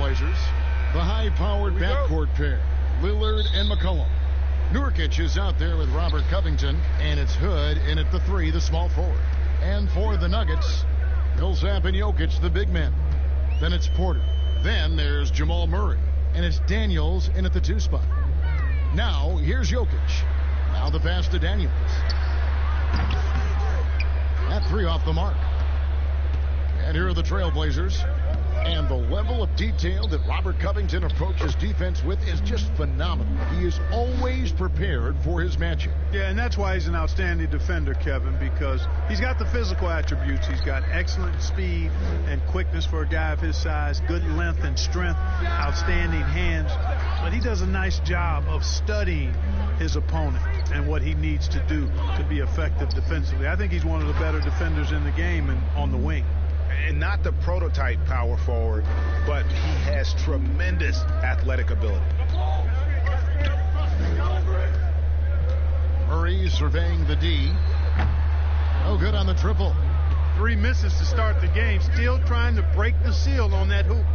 Trailblazers. The high-powered backcourt pair, Lillard and McCollum. Nurkic is out there with Robert Covington, and it's Hood in at the 3, the small forward. And for the Nuggets, Millsap and Jokic, the big men. Then it's Porter. Then there's Jamal Murray, and it's Daniels in at the 2 spot. Now, here's Jokic. Now the pass to Daniels. That 3 off the mark. And here are the Trailblazers. And the level of detail that Robert Covington approaches defense with is just phenomenal. He is always prepared for his matchup. Yeah, and that's why he's an outstanding defender, Kevin, because he's got the physical attributes. He's got excellent speed and quickness for a guy of his size, good length and strength, outstanding hands. But he does a nice job of studying his opponent and what he needs to do to be effective defensively. I think he's one of the better defenders in the game and on the wing. And not the prototype power forward, but he has tremendous athletic ability. Murray surveying the D. No good on the triple. 3 misses to start the game, still trying to break the seal on that hoop.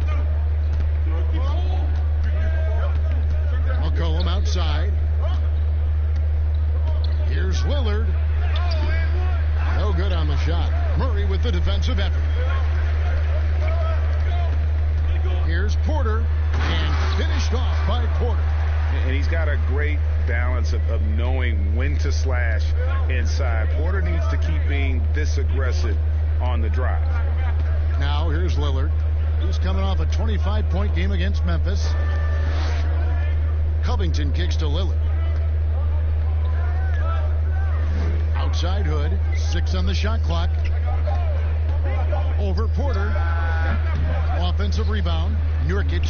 McCollum outside. Here's Lillard. No good on the shot. Murray with the defensive effort. Here's Porter, and finished off by Porter. And he's got a great balance of knowing when to slash inside. Porter needs to keep being this aggressive on the drive. Now here's Lillard. He's coming off a 25-point game against Memphis. Covington kicks to Lillard. Outside Hood, 6 on the shot clock. Over Porter. Offensive rebound. Nurkic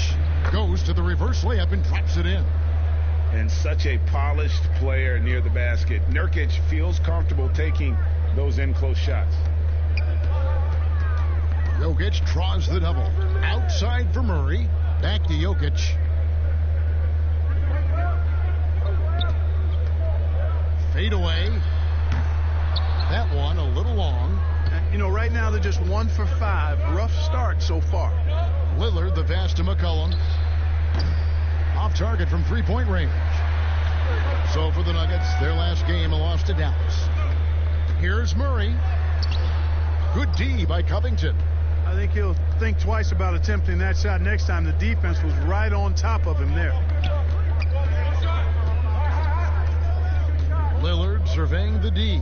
goes to the reverse layup and drops it in. And such a polished player near the basket. Nurkic feels comfortable taking those in-close shots. Jokic draws the double. Outside for Murray. Back to Jokic. Fade away. That one a little long. You know, right now they're just 1 for 5. Rough start so far. Lillard, the pass to McCollum. Off target from 3-point range. So for the Nuggets, their last game, a loss to Dallas. Here's Murray. Good D by Covington. I think he'll think twice about attempting that shot next time. The defense was right on top of him there. Lillard surveying the D.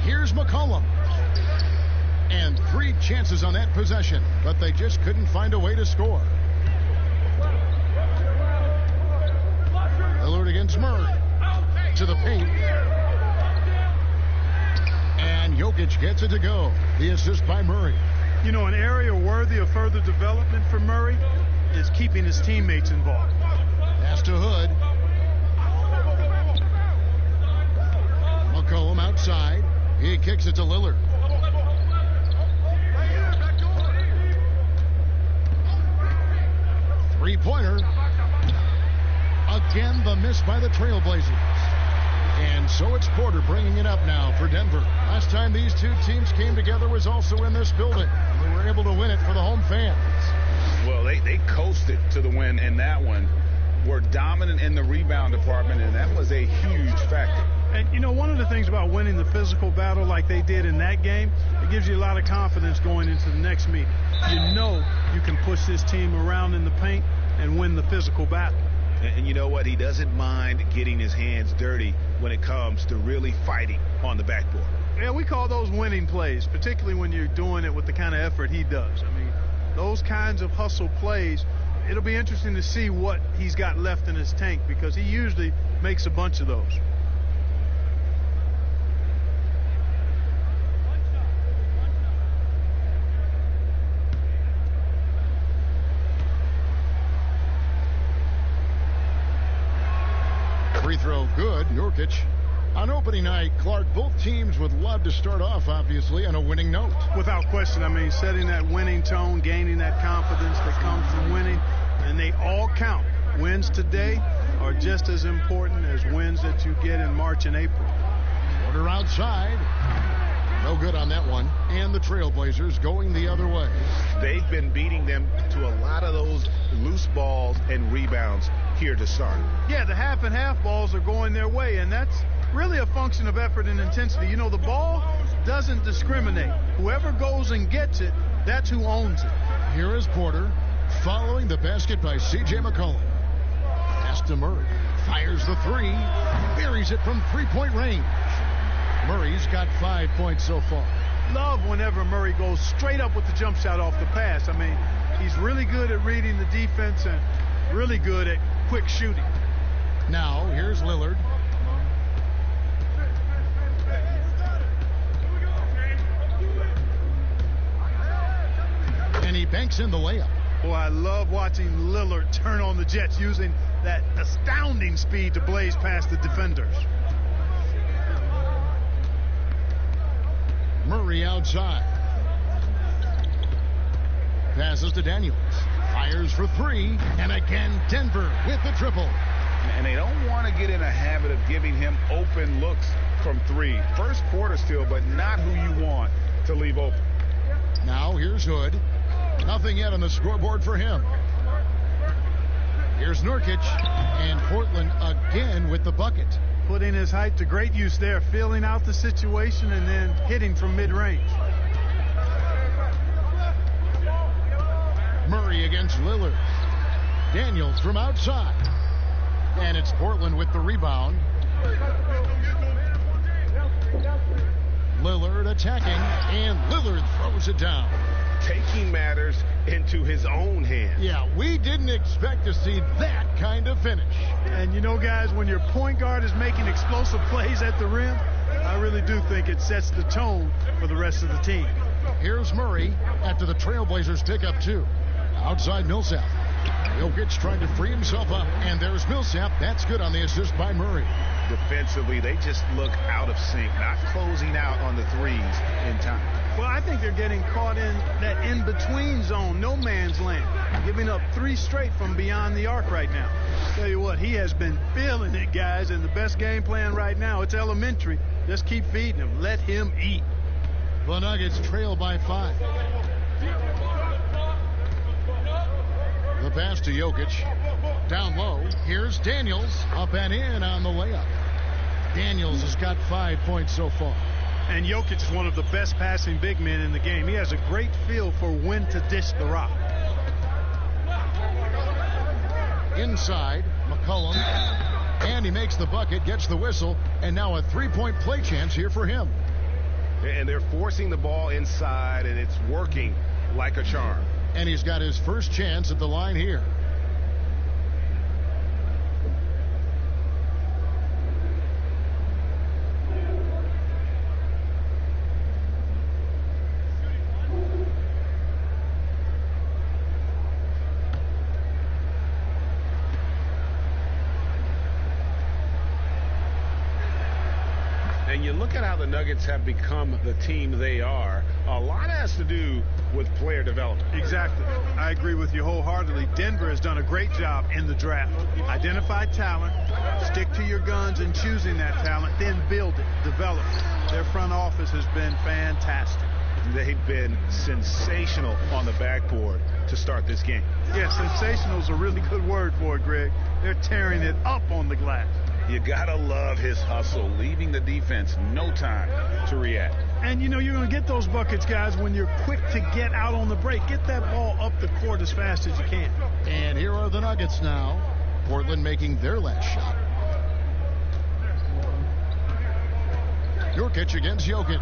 Here's McCollum. And 3 chances on that possession, but they just couldn't find a way to score. Lillard against Murray. To the paint. And Jokic gets it to go. The assist by Murray. You know, an area worthy of further development for Murray is keeping his teammates involved. Pass to Hood. McCollum outside. He kicks it to Lillard. Three-pointer. Again, the miss by the Trailblazers. And so it's Porter bringing it up now for Denver. Last time these two teams came together was also in this building. They were able to win it for the home fans. Well, they coasted to the win in that one. Were dominant in the rebound department, and that was a huge factor. And, you know, one of the things about winning the physical battle like they did in that game, it gives you a lot of confidence going into the next meeting. You know you can push this team around in the paint and win the physical battle. And you know what? He doesn't mind getting his hands dirty when it comes to really fighting on the backboard. Yeah, we call those winning plays, particularly when you're doing it with the kind of effort he does. I mean, those kinds of hustle plays, it'll be interesting to see what he's got left in his tank because he usually makes a bunch of those. Free throw good. Nurkic. On opening night, Clark, both teams would love to start off, obviously, on a winning note. Without question. I mean, setting that winning tone, gaining that confidence that comes from winning, and they all count. Wins today are just as important as wins that you get in March and April. Porter outside. No good on that one. And the Trailblazers going the other way. They've been beating them to a lot of those loose balls and rebounds here to start. Yeah, the half and half balls are going their way, and that's really a function of effort and intensity. You know, the ball doesn't discriminate. Whoever goes and gets it, that's who owns it. Here is Porter following the basket by C.J. McCollum. Pass to Murray. Fires the three. Buries it from three-point range. Murray's got 5 points so far. Love whenever Murray goes straight up with the jump shot off the pass. I mean, he's really good at reading the defense and really good at quick shooting. Now, here's Lillard. And he banks in the layup. Boy, I love watching Lillard turn on the Jets using that astounding speed to blaze past the defenders. Murray outside. Passes to Daniels. Fires for three. And again, Denver with the triple. And they don't want to get in a habit of giving him open looks from three. First quarter still, but not who you want to leave open. Now here's Hood. Nothing yet on the scoreboard for him. Here's Nurkic. And Portland again with the bucket. Putting his height to great use there, feeling out the situation and then hitting from mid-range. Murray against Lillard. Daniels from outside. And it's Portland with the rebound. Lillard attacking, and Lillard throws it down. Taking matters into his own hands. Yeah, we didn't expect to see that kind of finish. And you know, guys, when your point guard is making explosive plays at the rim, I really do think it sets the tone for the rest of the team. Here's Murray after the Trailblazers pick up two. Outside Millsap. Jokic trying to free himself up, and there's Millsap. That's good on the assist by Murray. Defensively, they just look out of sync, not closing out on the threes in time. Well, I think they're getting caught in that in-between zone, no man's land, giving up three straight from beyond the arc right now. Tell you what, he has been feeling it, guys, and the best game plan right now, it's elementary. Just keep feeding him. Let him eat. The Nuggets trail by 5. The pass to Jokic. Down low. Here's Daniels. Up and in on the layup. Daniels has got 5 points so far. And Jokic is one of the best passing big men in the game. He has a great feel for when to dish the rock. Inside, McCollum. And he makes the bucket, gets the whistle, and now a three-point play chance here for him. And they're forcing the ball inside, and it's working like a charm. And he's got his first chance at the line here. And you look at how the Nuggets have become the team they are. A lot has to do with player development. Exactly. I agree with you wholeheartedly. Denver has done a great job in the draft. Identify talent, stick to your guns in choosing that talent, then build it, develop it. Their front office has been fantastic. They've been sensational on the backboard to start this game. Yeah, sensational is a really good word for it, Greg. They're tearing it up on the glass. You gotta love his hustle, leaving the defense no time to react. And you know you're going to get those buckets, guys, when you're quick to get out on the break. Get that ball up the court as fast as you can. And here are the Nuggets now. Portland making their last shot. Nurkic against Jokic.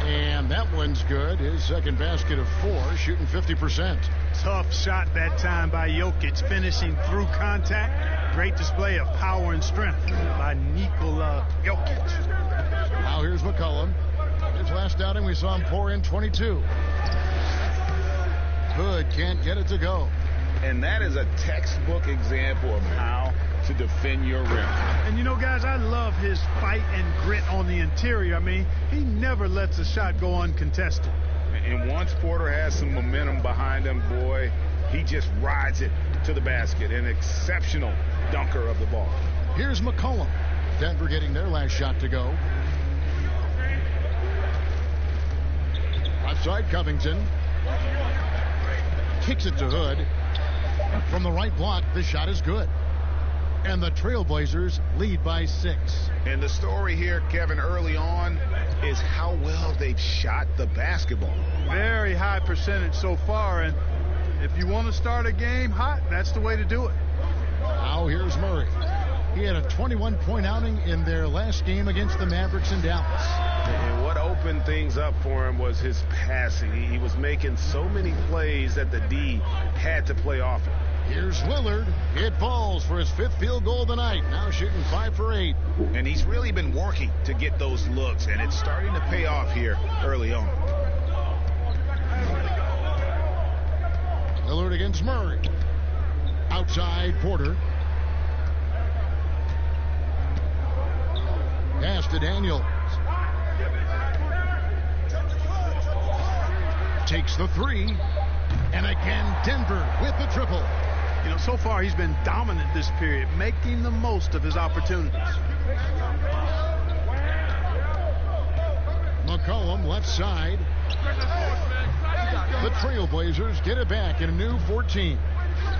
And that one's good. His second basket of 4, shooting 50%. Tough shot that time by Jokic, finishing through contact. Great display of power and strength by Nikola Jokic. Now here's McCollum. His last outing, we saw him pour in 22. Hood can't get it to go. And that is a textbook example of how to defend your rim. And you know, guys, I love his fight and grit on the interior. I mean, he never lets a shot go uncontested. And once Porter has some momentum behind him, boy, he just rides it to the basket. An exceptional dunker of the ball. Here's McCollum. Denver getting their last shot to go. side, Covington. Kicks it to Hood. From the right block, the shot is good. And the Trailblazers lead by 6. And the story here, Kevin, early on is how well they've shot the basketball. Very high percentage so far, and if you want to start a game hot, that's the way to do it. Now here's Murray. He had a 21-point outing in their last game against the Mavericks in Dallas. And what opened things up for him was his passing. He was making so many plays that the D had to play off it. Here's Lillard. It falls for his 5th field goal of the night. Now shooting 5 for 8. And he's really been working to get those looks, and it's starting to pay off here early on. Lillard against Murray. Outside Porter. Pass to Daniels. Takes the 3. And again, Denver with the triple. You know, so far he's been dominant this period, making the most of his opportunities. McCollum left side. The Trailblazers get it back in a new 14.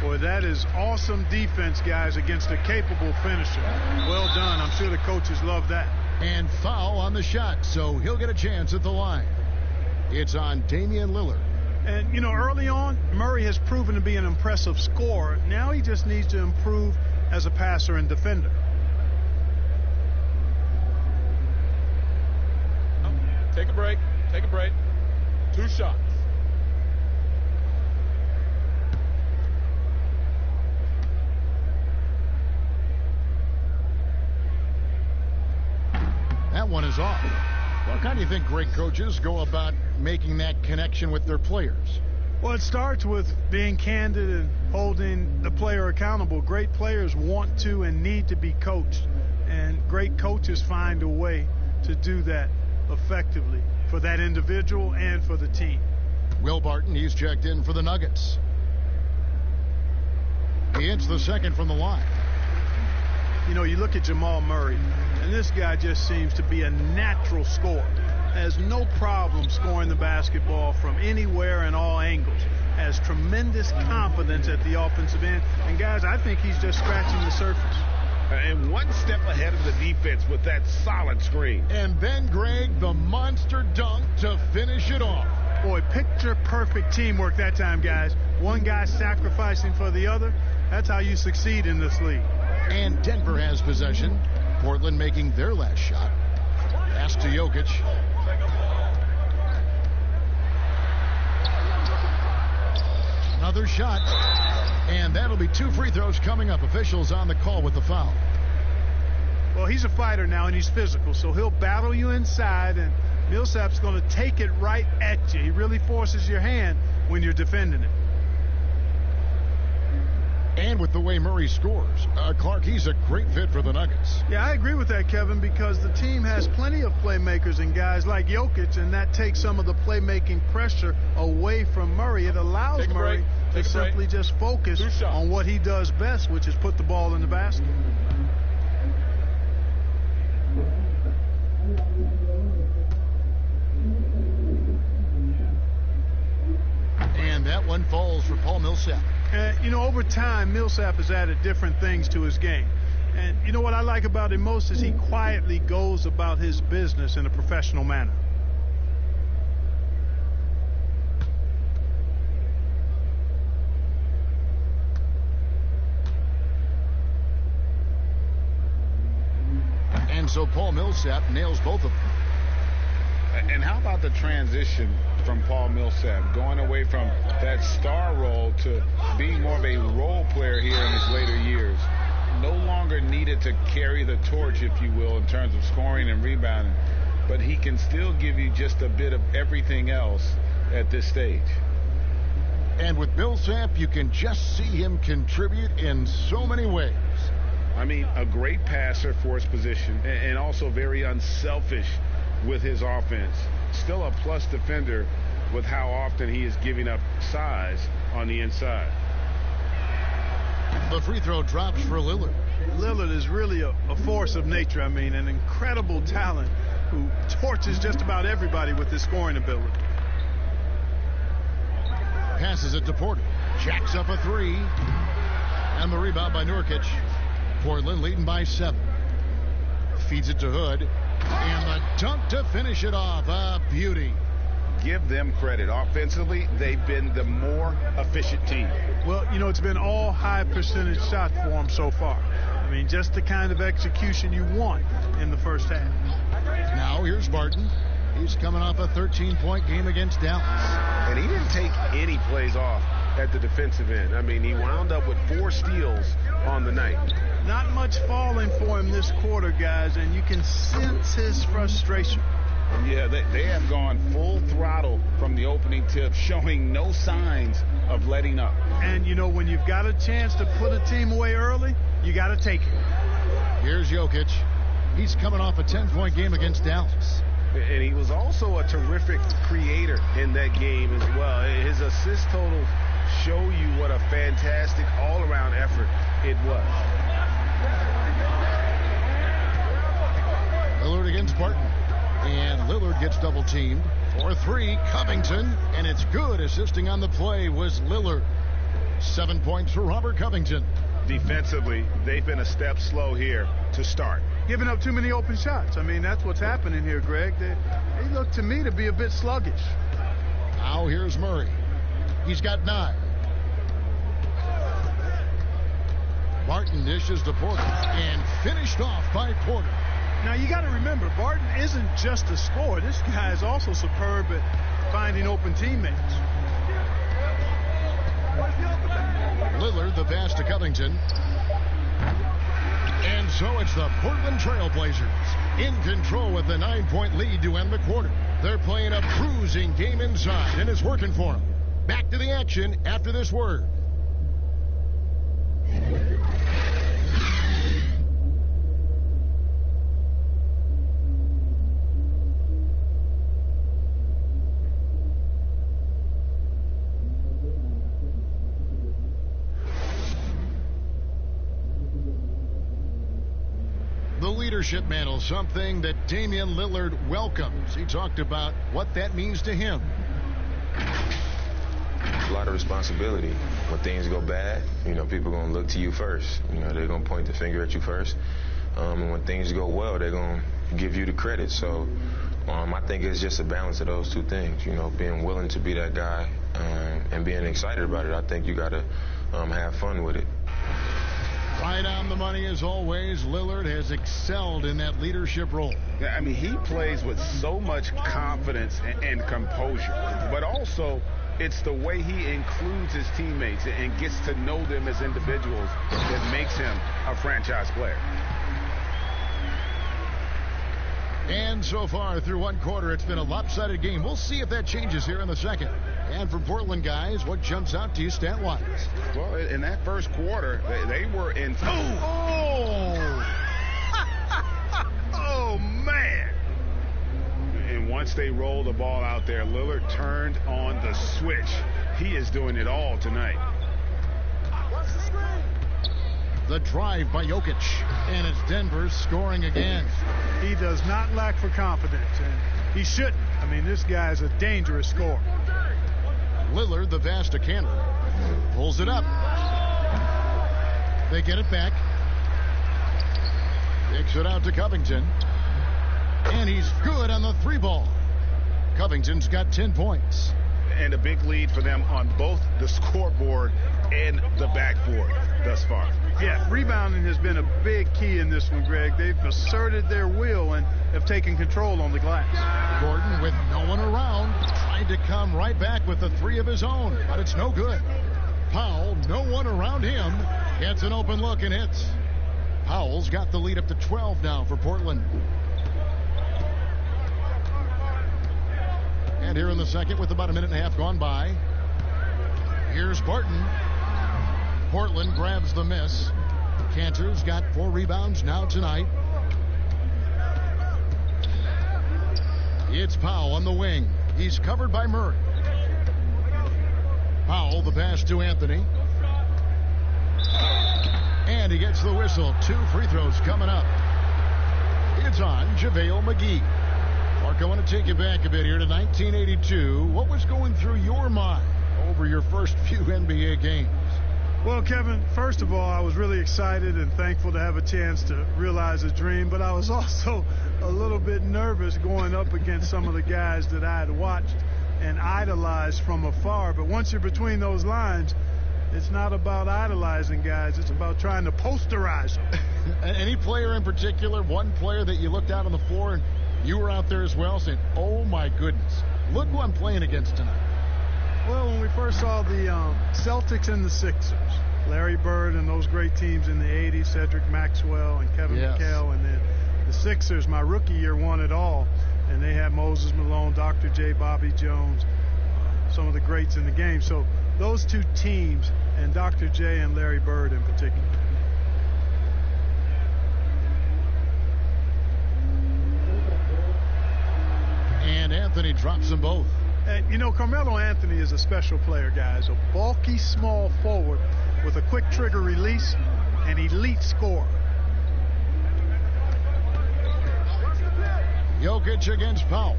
Boy, that is awesome defense, guys, against a capable finisher. Well done. I'm sure the coaches love that. And foul on the shot, so he'll get a chance at the line. It's on Damian Lillard. And, you know, early on, Murray has proven to be an impressive scorer. Now he just needs to improve as a passer and defender. Take a break. Take a break. 2 shots. That one is off. Well, how do you think great coaches go about making that connection with their players? Well, it starts with being candid and holding the player accountable. Great players want to and need to be coached, and great coaches find a way to do that effectively for that individual and for the team. Will Barton, he's checked in for the Nuggets. He hits the second from the line. You know, you look at Jamal Murray, and this guy just seems to be a natural scorer. Has no problem scoring the basketball from anywhere and all angles. Has tremendous confidence at the offensive end. And, guys, I think he's just scratching the surface. And one step ahead of the defense with that solid screen. And then, Greg, the monster dunk to finish it off. Boy, picture-perfect teamwork that time, guys. One guy sacrificing for the other. That's how you succeed in this league. And Denver has possession. Portland making their last shot. Pass to Jokic. Another shot. And that'll be 2 free throws coming up. Officials on the call with the foul. Well, he's a fighter now, and he's physical, so he'll battle you inside, and Millsap's going to take it right at you. He really forces your hand when you're defending it. And with the way Murray scores, Clark, he's a great fit for the Nuggets. Yeah, I agree with that, Kevin, because the team has plenty of playmakers and guys like Jokic, and that takes some of the playmaking pressure away from Murray. It allows Murray to simply just focus on what he does best, which is put the ball in the basket. And that one falls for Paul Millsap. You know, over time, Millsap has added different things to his game. And you know what I like about him most is he quietly goes about his business in a professional manner. And so Paul Millsap nails both of them. And how about the transition from Paul Millsap, going away from that star role to being more of a role player here in his later years? No longer needed to carry the torch, if you will, in terms of scoring and rebounding, but he can still give you just a bit of everything else at this stage. And with Millsap, you can just see him contribute in so many ways. I mean, a great passer for his position, and also very unselfish with his offense. Still a plus defender with how often he is giving up size on the inside. The free throw drops for Lillard. Lillard is really a force of nature. I mean, an incredible talent who torches just about everybody with his scoring ability. Passes it to Porter. Jacks up a three. And the rebound by Nurkic. Portland leading by 7. Feeds it to Hood. And the dunk to finish it off. A beauty. Give them credit. Offensively, they've been the more efficient team. Well, you know, it's been all high percentage shots for them so far. I mean, just the kind of execution you want in the first half. Now here's Barton. He's coming off a 13-point game against Dallas. And he didn't take any plays off at the defensive end. I mean, he wound up with 4 steals on the night. Not much falling for him this quarter, guys, and you can sense his frustration. Yeah, they have gone full throttle from the opening tip, showing no signs of letting up. And, you know, when you've got a chance to put a team away early, you got to take it. Here's Jokic. He's coming off a 10-point game against Dallas. And he was also a terrific creator in that game as well. His assist totals show you what a fantastic all-around effort it was. Lillard against Barton. And Lillard gets double-teamed. For 3, Covington. And it's good. Assisting on the play was Lillard. 7 points for Robert Covington. Defensively, they've been a step slow here to start. Giving up too many open shots. I mean, that's what's happening here, Greg. They look to me to be a bit sluggish. Now here's Murray. He's got 9. Barton dishes to Porter. And finished off by Porter. Now, you got to remember, Barton isn't just a scorer. This guy is also superb at finding open teammates. Lillard, the pass to Covington. And so it's the Portland Trailblazers in control with the 9-point lead to end the quarter. They're playing a cruising game inside, and it's working for them. Back to the action after this word. Leadership mantle, something that Damian Lillard welcomes. He talked about what that means to him. A lot of responsibility. When things go bad, you know, people are going to look to you first. You know, they're going to point the finger at you first. And when things go well, they're going to give you the credit. So I think it's just a balance of those two things, you know, being willing to be that guy and being excited about it. I think you got to have fun with it. Right on the money as always. Lillard has excelled in that leadership role. I mean, he plays with so much confidence and composure, but also it's the way he includes his teammates and gets to know them as individuals that makes him a franchise player. And so far through one quarter, it's been a lopsided game. We'll see if that changes here in the second. And for Portland guys, what jumps out to you stat-wise? Well, in that first quarter, they were in... Oh! Oh, man! And once they rolled the ball out there, Lillard turned on the switch. He is doing it all tonight. The drive by Jokic, and it's Denver scoring again. He does not lack for confidence, and he shouldn't. I mean, this guy's a dangerous scorer. Lillard, the pass to Cantor, pulls it up. They get it back. Kicks it out to Covington, and he's good on the 3-ball. Covington's got 10 points. And a big lead for them on both the scoreboard and the backboard thus far. Yeah, rebounding has been a big key in this one, Greg. They've asserted their will and have taken control on the glass. Gordon, with no one around, tried to come right back with a 3 of his own, but it's no good. Powell, no one around him, gets an open look and hits. Powell's got the lead up to 12 now for Portland. And here in the second, with about a minute and a half gone by, here's Barton. Portland grabs the miss. Cantor's got 4 rebounds now tonight. It's Powell on the wing. He's covered by Murray. Powell, the pass to Anthony. And he gets the whistle. 2 free throws coming up. It's on JaVale McGee. Mark, I want to take you back a bit here to 1982. What was going through your mind over your first few NBA games? Well, Kevin, first of all, I was really excited and thankful to have a chance to realize a dream, but I was also a little bit nervous going up against some of the guys that I had watched and idolized from afar. But once you're between those lines, it's not about idolizing guys. It's about trying to posterize them. Any player in particular, one player that you looked out on the floor and you were out there as well saying, oh, my goodness, look who I'm playing against tonight? Well, when we first saw the Celtics and the Sixers, Larry Bird and those great teams in the 80s, Cedric Maxwell and Kevin McHale, and then the Sixers, my rookie year, won it all. And they had Moses Malone, Dr. J, Bobby Jones, some of the greats in the game. So those two teams, and Dr. J and Larry Bird in particular. And Anthony drops them both. And, you know, Carmelo Anthony is a special player, guys. A bulky, small forward with a quick trigger release, an elite scorer. Jokic against Powell.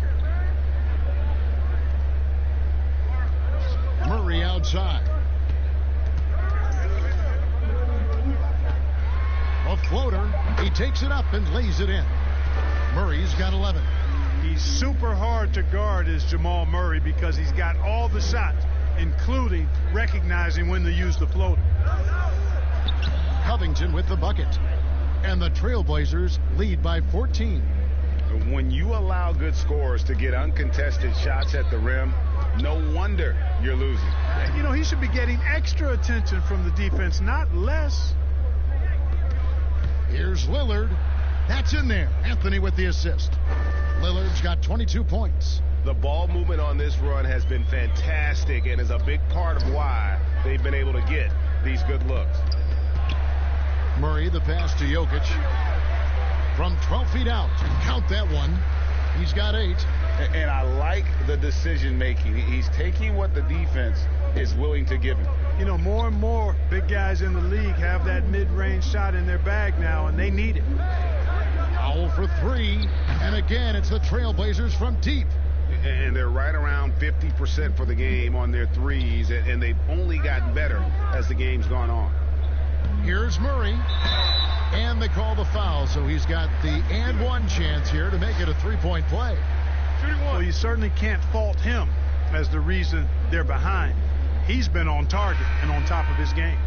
Murray outside. A floater. He takes it up and lays it in. Murray's got 11. He's super hard to guard is Jamal Murray because he's got all the shots, including recognizing when to use the floater. Covington with the bucket. And the Trailblazers lead by 14. When you allow good scorers to get uncontested shots at the rim, no wonder you're losing. You know, he should be getting extra attention from the defense, not less. Here's Lillard. That's in there. Anthony with the assist. Lillard's got 22 points. The ball movement on this run has been fantastic and is a big part of why they've been able to get these good looks. Murray, the pass to Jokic. From 12 feet out. Count that one. He's got 8. And I like the decision making. He's taking what the defense is willing to give him. You know, more and more big guys in the league have that mid-range shot in their bag now, and they need it. Powell for 3. And again, it's the Trailblazers from deep. And they're right around 50% for the game on their threes, and they've only gotten better as the game's gone on. Here's Murray. And they call the foul, so he's got the and one chance here to make it a three-point play. Well, you certainly can't fault him as the reason they're behind. He's been on target and on top of his game.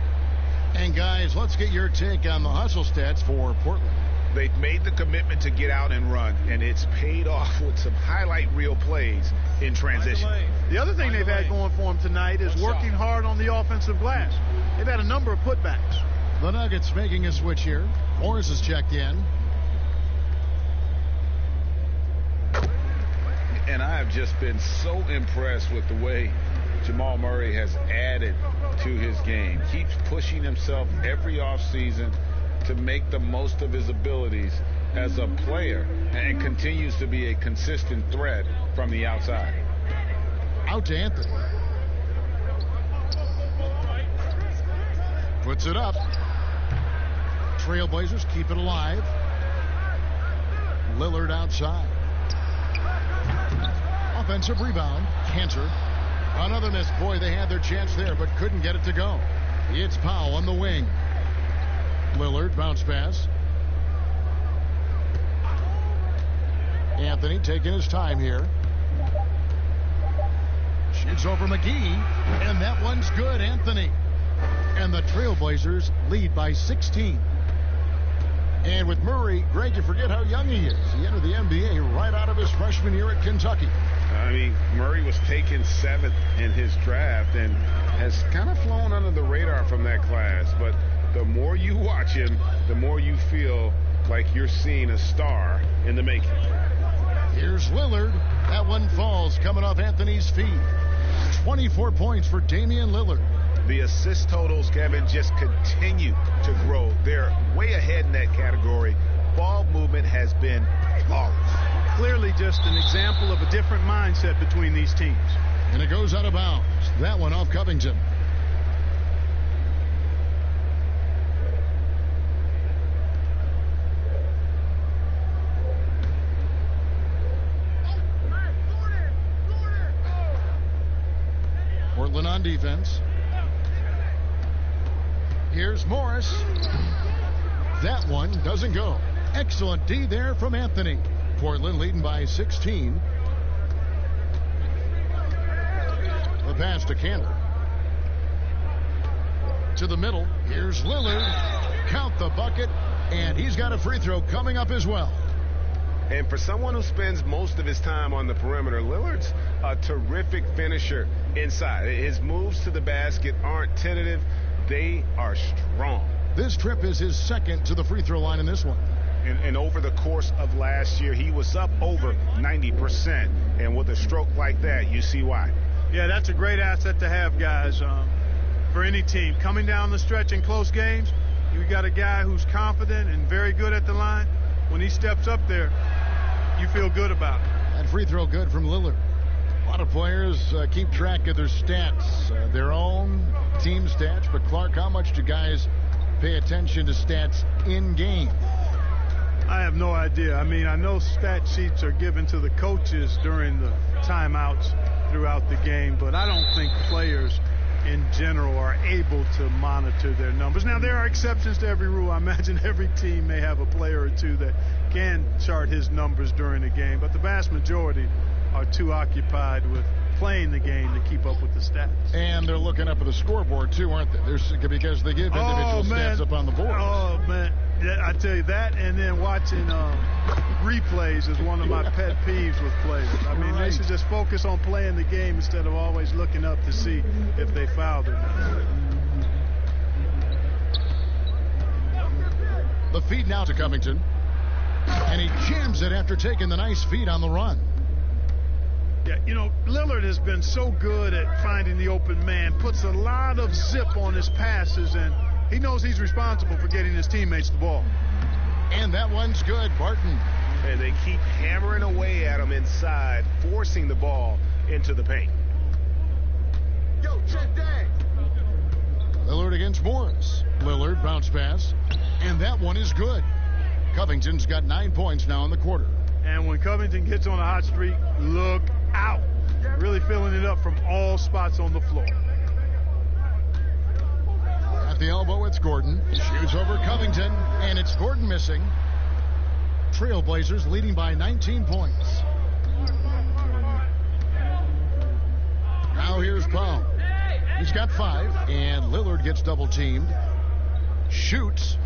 And guys, let's get your take on the hustle stats for Portland. They've made the commitment to get out and run, and it's paid off with some highlight reel plays in transition. The other thing they've had going for them tonight is working hard on the offensive glass. They've had a number of putbacks. The Nuggets making a switch here. Morris is checked in. And I have just been so impressed with the way Jamal Murray has added to his game. Keeps pushing himself every offseason to make the most of his abilities as a player and continues to be a consistent threat from the outside. Out to Anthony. Puts it up. Trailblazers keep it alive. Lillard outside. Offensive rebound. Cantor. Another miss. Boy, they had their chance there, but couldn't get it to go. It's Powell on the wing. Lillard, bounce pass. Anthony taking his time here. Shoots over McGee, and that one's good, Anthony. And the Trailblazers lead by 16. And with Murray, Greg, you forget how young he is. He entered the NBA right out of his freshman year at Kentucky. I mean, Murray was taken 7th in his draft and has kind of flown under the radar from that class. But the more you watch him, the more you feel like you're seeing a star in the making. Here's Lillard. That one falls coming off Anthony's feet. 24 points for Damian Lillard. The assist totals, Kevin, just continue to grow. They're way ahead in that category. Ball movement has been flawless. Clearly just an example of a different mindset between these teams. And it goes out of bounds. That one off Covington. Portland on defense. Here's Morris. That one doesn't go. Excellent D there from Anthony. Portland leading by 16. The pass to Cantor. To the middle. Here's Lillard. Count the bucket. And he's got a free throw coming up as well. And for someone who spends most of his time on the perimeter, Lillard's a terrific finisher inside. His moves to the basket aren't tentative. They are strong. This trip is his second to the free throw line in this one. And over the course of last year, he was up over 90%. And with a stroke like that, you see why. Yeah, that's a great asset to have, guys, for any team. Coming down the stretch in close games, you got a guy who's confident and very good at the line. When he steps up there, you feel good about it. That free throw good from Lillard. A lot of players keep track of their stats, their own team stats. But, Clark, how much do guys pay attention to stats in game? I have no idea. I mean, I know stat sheets are given to the coaches during the timeouts throughout the game, but I don't think players in general are able to monitor their numbers. Now, there are exceptions to every rule. I imagine every team may have a player or two that can chart his numbers during the game, but the vast majority are too occupied with playing the game to keep up with the stats. And they're looking up at the scoreboard, too, aren't they? Because they give individual stats up on the board. Oh, man. I tell you that, and then watching replays is one of my pet peeves with players. I mean, They should just focus on playing the game instead of always looking up to see if they fouled or not. The feed now to Covington. And he jams it after taking the nice feed on the run. Yeah, you know, Lillard has been so good at finding the open man, puts a lot of zip on his passes, and he knows he's responsible for getting his teammates the ball. And that one's good, Barton. And they keep hammering away at him inside, forcing the ball into the paint. Yo, check that. Lillard against Morris. Lillard bounce pass. And that one is good. Covington's got 9 points now in the quarter. And when Covington gets on a hot streak, look out. Really filling it up from all spots on the floor. At the elbow, it's Gordon. Shoots over Covington, and it's Gordon missing. Trailblazers leading by 19 points. Now here's Powell. He's got 5, and Lillard gets double-teamed. Shoots,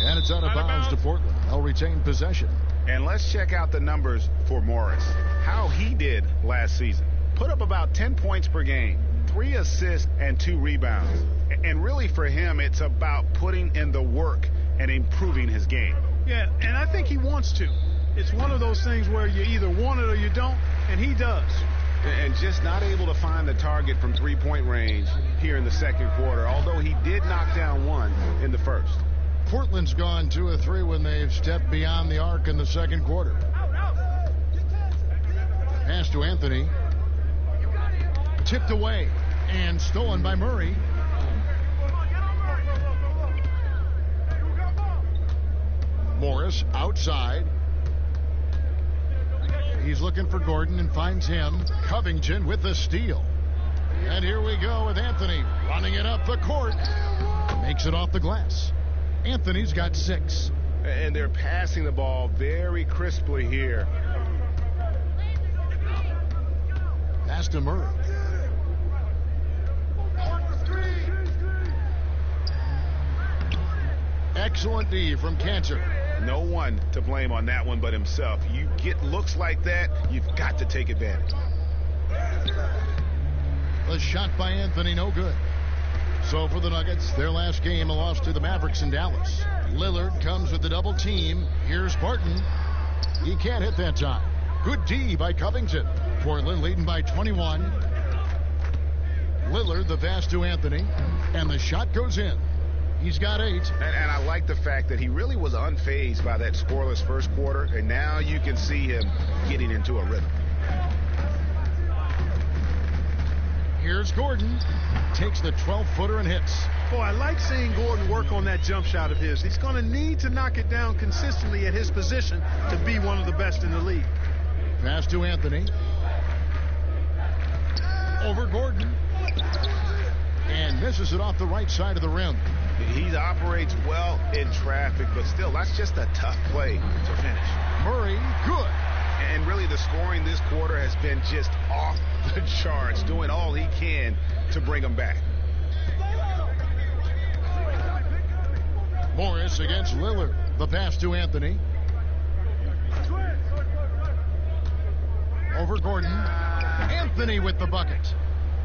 and it's out of bounds to Portland. They'll retain possession. And let's check out the numbers for Morris. How he did last season. Put up about 10 points per game, 3 assists, and 2 rebounds. And really for him, it's about putting in the work and improving his game. Yeah, and I think he wants to. It's one of those things where you either want it or you don't, and he does. And just not able to find the target from three-point range here in the second quarter, although he did knock down one in the first. Portland's gone 2 of 3 when they've stepped beyond the arc in the second quarter. Pass to Anthony. Tipped away and stolen by Murray. Morris outside. He's looking for Gordon and finds him. Covington with the steal. And here we go with Anthony running it up the court. Makes it off the glass. Anthony's got 6. And they're passing the ball very crisply here. Pass to Murray. Excellent D from Cantor. No one to blame on that one but himself. You get looks like that, you've got to take advantage. The shot by Anthony, no good. So for the Nuggets, their last game, a loss to the Mavericks in Dallas. Lillard comes with the double team. Here's Barton. He can't hit that time. Good D by Covington. Portland leading by 21. Lillard the pass to Anthony. And the shot goes in. He's got 8. And I like the fact that he really was unfazed by that scoreless first quarter. And now you can see him getting into a rhythm. Here's Gordon. Takes the 12-footer and hits. Boy, I like seeing Gordon work on that jump shot of his. He's going to need to knock it down consistently at his position to be one of the best in the league. Pass to Anthony. Over Gordon. misses it off the right side of the rim. He operates well in traffic, but still, that's just a tough play to finish. Murray, good. And really, the scoring this quarter has been just off the charts, doing all he can to bring them back. Morris against Lillard. The pass to Anthony. Over Gordon. Anthony with the bucket.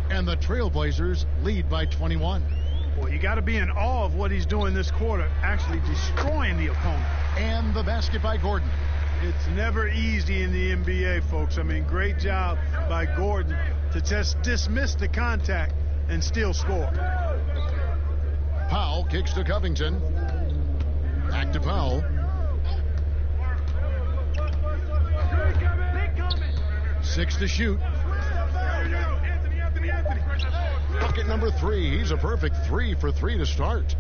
And the Trailblazers lead by 21. Boy, you got to be in awe of what he's doing this quarter, actually destroying the opponent. And the basket by Gordon. It's never easy in the NBA, folks. I mean, great job by Gordon to just dismiss the contact and still score. Powell kicks to Covington. Back to Powell. Six to shoot. Bucket number 3. He's a perfect 3 for 3 to start.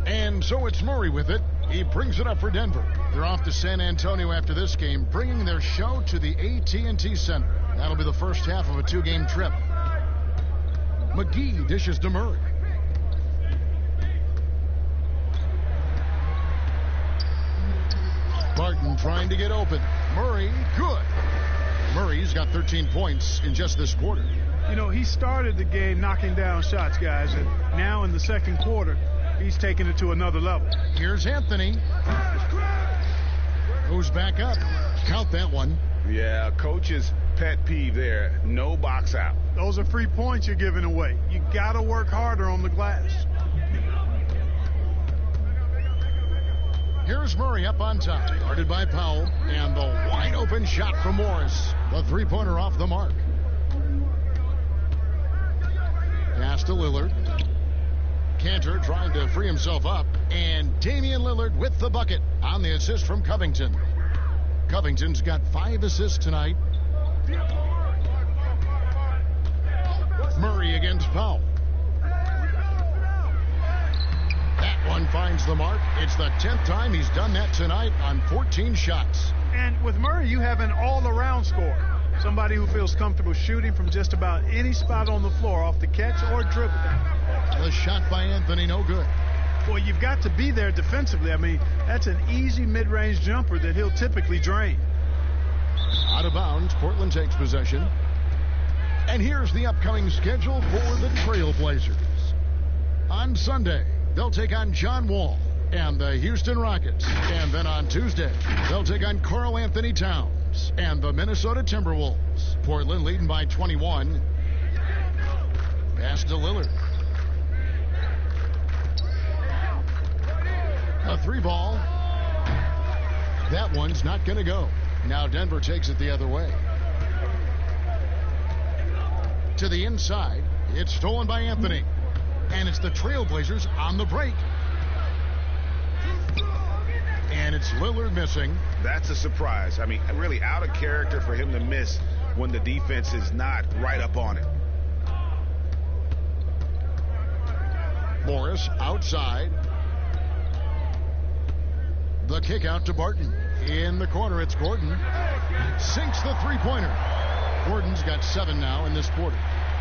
And so it's Murray with it. He brings it up for Denver. They're off to San Antonio after this game, bringing their show to the AT&T Center. That'll be the first half of a 2-game trip. McGee dishes to Murray. Barton trying to get open. Murray, good. Murray's got 13 points in just this quarter. You know, he started the game knocking down shots, guys, and now in the second quarter, he's taking it to another level. Here's Anthony. Goes back up. Count that one. Yeah, coach's pet peeve there. No box out. Those are free points you're giving away. You got to work harder on the glass. Here's Murray up on top. Guarded by Powell. And the wide open shot from Morris. The three-pointer off the mark. Pass to Lillard. Cantor trying to free himself up. And Damian Lillard with the bucket on the assist from Covington. Covington's got 5 assists tonight. Murray against Powell. That one finds the mark. It's the 10th time he's done that tonight on 14 shots. And with Murray, you have an all-around scorer. Somebody who feels comfortable shooting from just about any spot on the floor off the catch or dribble. The shot by Anthony, no good. Boy, you've got to be there defensively. I mean, that's an easy mid-range jumper that he'll typically drain. Out of bounds, Portland takes possession. And here's the upcoming schedule for the Trailblazers. On Sunday, they'll take on John Wall and the Houston Rockets. And then on Tuesday, they'll take on Karl Anthony Towns and the Minnesota Timberwolves. Portland leading by 21. Pass to Lillard. A 3-ball. That one's not going to go. Now Denver takes it the other way. To the inside. It's stolen by Anthony. And it's the Trailblazers on the break. And it's Lillard missing. That's a surprise. I mean, really out of character for him to miss when the defense is not right up on it. Morris outside. The kick out to Barton. In the corner, it's Gordon. Sinks the three-pointer. Gordon's got 7 now in this quarter.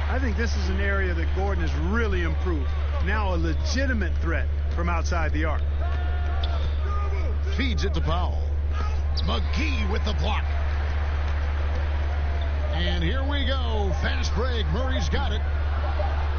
I think this is an area that Gordon has really improved. Now a legitimate threat from outside the arc. Feeds it to Powell. McGee with the block. And here we go. Fast break. Murray's got it.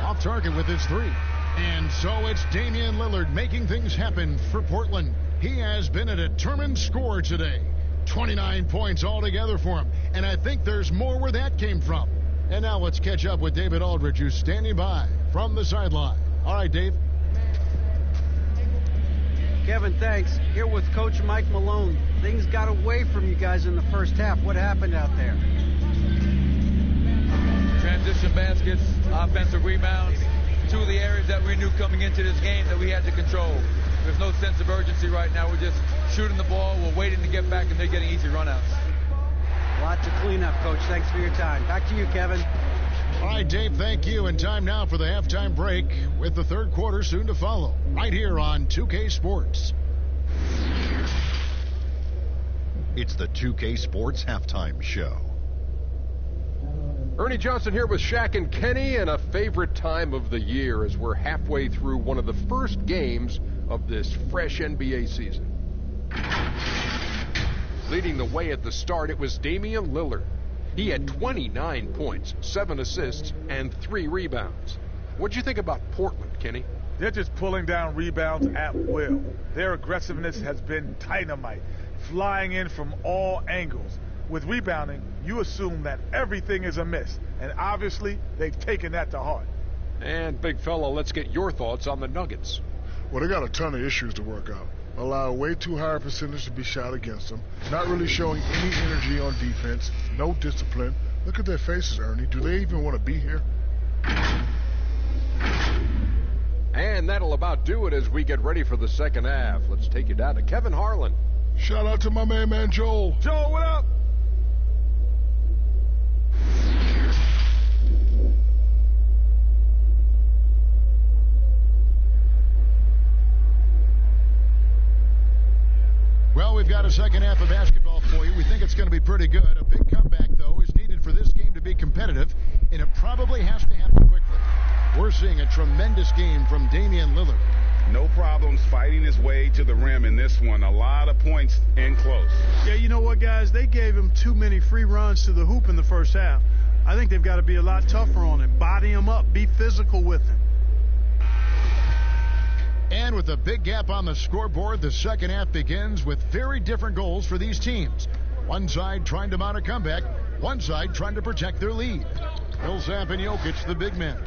Off target with his 3. And so it's Damian Lillard making things happen for Portland. He has been a determined scorer today. 29 points altogether for him. And I think there's more where that came from. And now let's catch up with David Aldridge, who's standing by from the sideline. All right, Dave. Kevin, thanks. Here with Coach Mike Malone. Things got away from you guys in the first half. What happened out there? Transition baskets, offensive rebounds. 2 of the areas that we knew coming into this game that we had to control. There's no sense of urgency right now. We're just shooting the ball. We're waiting to get back, and they're getting easy runouts. A lot to clean up, Coach. Thanks for your time. Back to you, Kevin. All right, Dave, thank you. And time now for the halftime break with the third quarter soon to follow. Right here on 2K Sports. It's the 2K Sports Halftime Show. Ernie Johnson here with Shaq and Kenny, and a favorite time of the year as we're halfway through one of the first games of this fresh NBA season. Leading the way at the start, it was Damian Lillard. He had 29 points, 7 assists, and 3 rebounds. What'd you think about Portland, Kenny? They're just pulling down rebounds at will. Their aggressiveness has been dynamite, flying in from all angles. With rebounding, you assume that everything is amiss, and obviously they've taken that to heart. And big fella, let's get your thoughts on the Nuggets. Well, they got a ton of issues to work out. Allow way too high a percentage to be shot against them. Not really showing any energy on defense. No discipline. Look at their faces, Ernie. Do they even want to be here? And that'll about do it as we get ready for the second half. Let's take you down to Kevin Harlan. Shout out to my main man, Joel. Joel, what up? Well, we've got a second half of basketball for you. We think it's going to be pretty good. A big comeback, though, is needed for this game to be competitive, and it probably has to happen quickly. We're seeing a tremendous game from Damian Lillard. No problems fighting his way to the rim in this one. A lot of points in close. Yeah, you know what, guys? They gave him too many free runs to the hoop in the first half. I think they've got to be a lot tougher on him. Body him up. Be physical with him. And with a big gap on the scoreboard, the second half begins with very different goals for these teams. One side trying to mount a comeback, one side trying to protect their lead. Millsap and Jokic, the big men.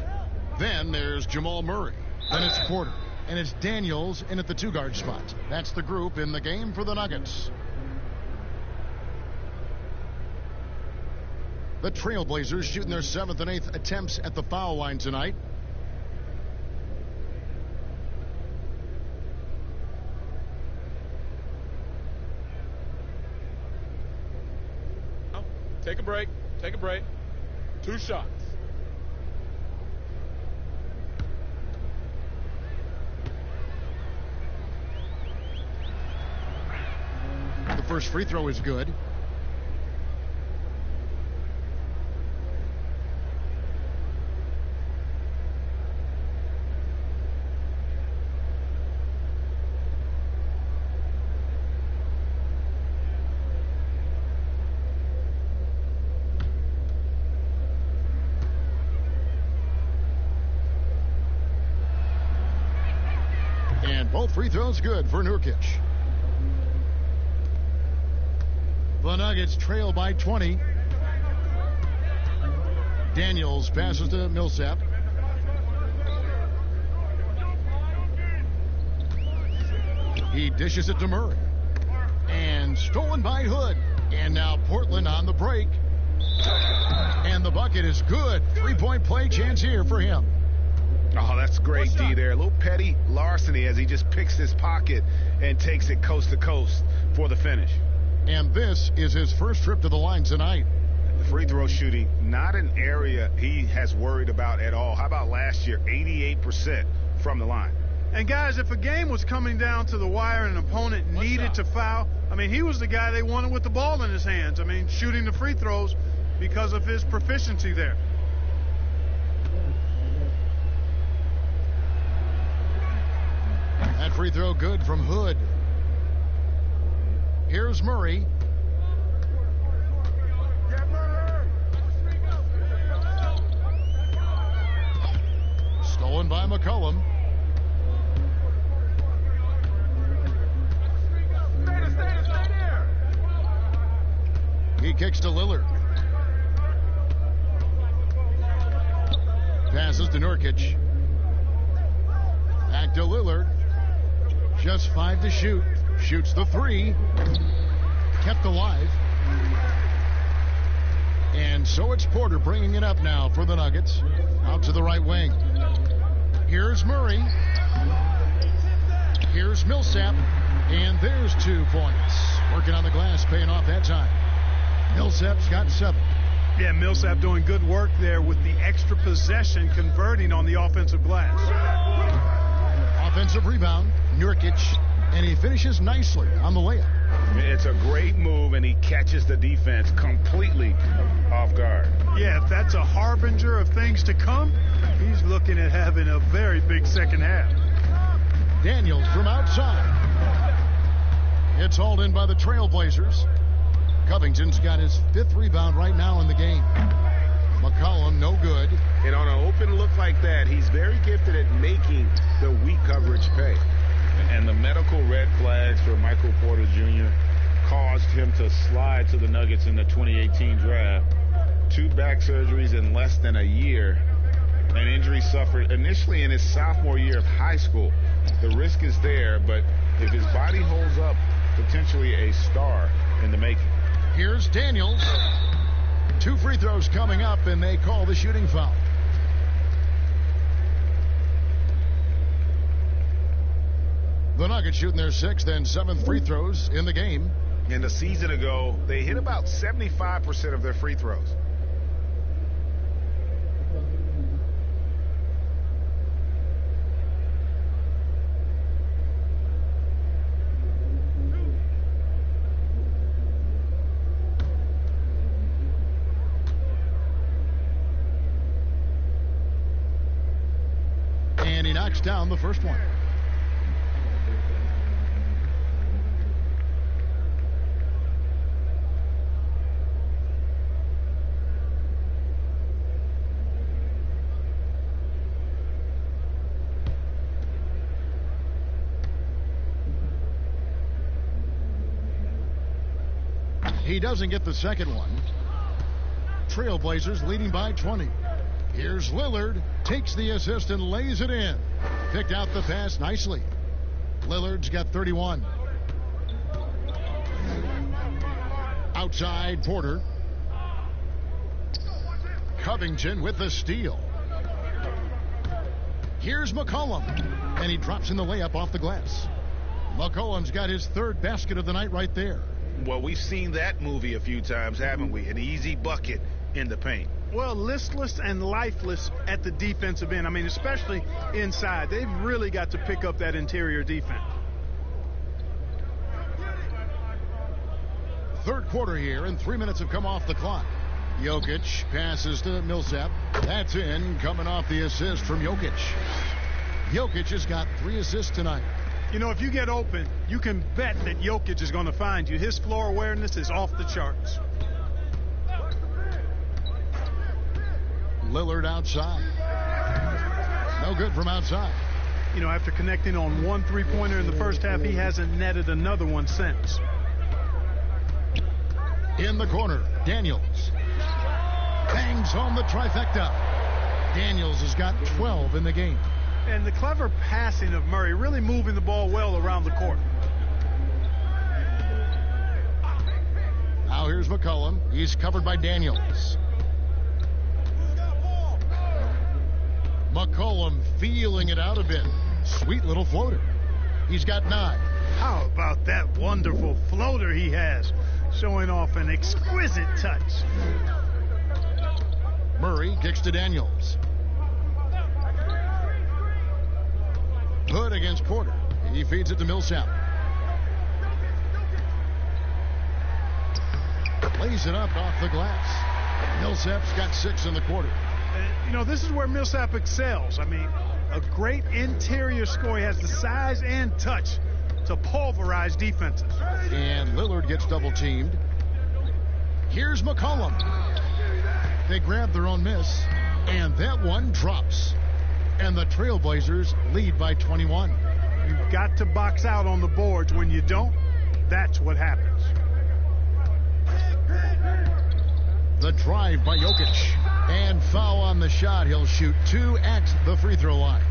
Then there's Jamal Murray. Then it's Porter. And it's Daniels in at the two-guard spot. That's the group in the game for the Nuggets. The Trailblazers shooting their 7th and 8th attempts at the foul line tonight. Take a break. Take a break. 2 shots. The first free throw is good. Both free throws good for Nurkic. The Nuggets trail by 20. Daniels passes to Millsap. He dishes it to Murray. And stolen by Hood. And now Portland on the break. And the bucket is good. 3-point play chance here for him. Oh, that's great D there. A little petty larceny as he just picks his pocket and takes it coast to coast for the finish. And this is his first trip to the line tonight. The free throw shooting, not an area he has worried about at all. How about last year, 88% from the line? And guys, if a game was coming down to the wire and an opponent needed to foul, I mean, he was the guy they wanted with the ball in his hands. I mean, shooting the free throws because of his proficiency there. That free throw good from Hood. Here's Murray. Stolen by McCollum. He kicks to Lillard. Passes to Nurkic. Back to Lillard. Just 5 to shoot. Shoots the 3. Kept alive. And so it's Porter bringing it up now for the Nuggets. Out to the right wing. Here's Murray. Here's Millsap. And there's 2 points. Working on the glass, paying off that time. Millsap's got 7. Yeah, Millsap doing good work there with the extra possession, converting on the offensive glass. Offensive rebound, Nurkic, and he finishes nicely on the layup. It's a great move, and he catches the defense completely off guard. Yeah, if that's a harbinger of things to come, he's looking at having a very big second half. Daniels from outside. It's hauled in by the Trailblazers. Covington's got his 5th rebound right now in the game. McCollum, no good. And on an open look like that, he's very gifted at making the weak coverage pay. And the medical red flags for Michael Porter Jr. caused him to slide to the Nuggets in the 2018 draft. 2 back surgeries in less than a year. An injury suffered initially in his sophomore year of high school. The risk is there, but if his body holds up, potentially a star in the making. Here's Daniels. 2 free throws coming up, and they call the shooting foul. The Nuggets shooting their 6th and 7th free throws in the game. And a season ago, they hit about 75% of their free throws. And he knocks down the first one. He doesn't get the second one. Trailblazers leading by 20. Here's Lillard, takes the assist and lays it in. Picked out the pass nicely. Lillard's got 31. Outside, Porter. Covington with the steal. Here's McCollum, and he drops in the layup off the glass. McCollum's got his 3rd basket of the night right there. Well, we've seen that movie a few times, haven't we? An easy bucket in the paint. Well, listless and lifeless at the defensive end. I mean, especially inside. They've really got to pick up that interior defense. 3rd quarter here, and 3 minutes have come off the clock. Jokic passes to Millsap. That's in, coming off the assist from Jokic. Jokic has got 3 assists tonight. You know, if you get open, you can bet that Jokic is going to find you. His floor awareness is off the charts. Lillard outside. No good from outside. You know, after connecting on 1 3-pointer in the first half, he hasn't netted another one since. In the corner, Daniels. Bangs home the trifecta. Daniels has got 12 in the game. And the clever passing of Murray, really moving the ball well around the court. Now here's McCollum. He's covered by Daniels. McCollum feeling it out a bit. Sweet little floater. He's got 9. How about that wonderful floater he has? Showing off an exquisite touch. Murray kicks to Daniels. Hood against Porter. He feeds it to Millsap. Lays it up off the glass. Millsap's got 6 in the quarter. You know, this is where Millsap excels. I mean, a great interior scorer. He has the size and touch to pulverize defenses. And Lillard gets double teamed. Here's McCollum. They grab their own miss, and that one drops. And the Trailblazers lead by 21. You've got to box out on the boards. When you don't, that's what happens. The drive by Jokic. And foul on the shot. He'll shoot 2 at the free throw line.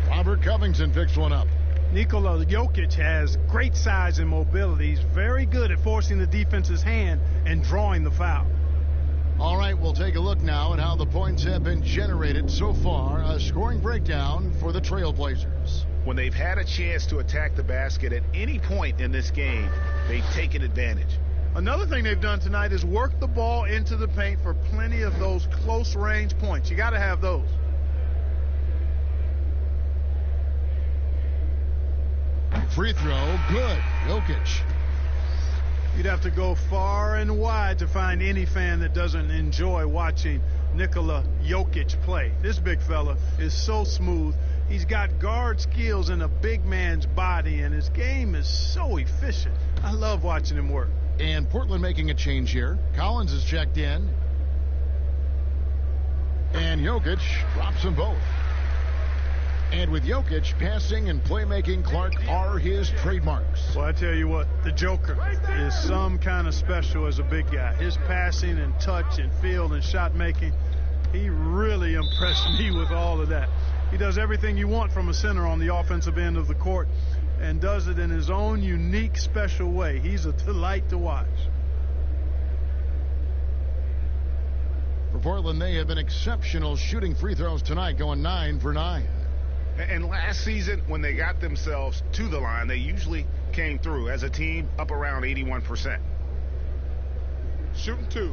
Robert Covington picks one up. Nikola Jokic has great size and mobility. He's very good at forcing the defense's hand and drawing the foul. All right, we'll take a look now at how the points have been generated so far. A scoring breakdown for the Trailblazers. When they've had a chance to attack the basket at any point in this game, they've taken advantage. Another thing they've done tonight is work the ball into the paint for plenty of those close-range points. You got to have those. Free throw, good. Jokic. You'd have to go far and wide to find any fan that doesn't enjoy watching Nikola Jokic play. This big fella is so smooth. He's got guard skills in a big man's body, and his game is so efficient. I love watching him work. And Portland making a change here. Collins is checked in. And Jokic drops them both. And with Jokic, passing and playmaking, Clark, are his trademarks. Well, I tell you what, the Joker is some kind of special as a big guy. His passing and touch and field and shot making, he really impressed me with all of that. He does everything you want from a center on the offensive end of the court and does it in his own unique, special way. He's a delight to watch. For Portland, they have been exceptional shooting free throws tonight, going 9 for 9. And last season, when they got themselves to the line, they usually came through as a team up around 81%. Shooting 2.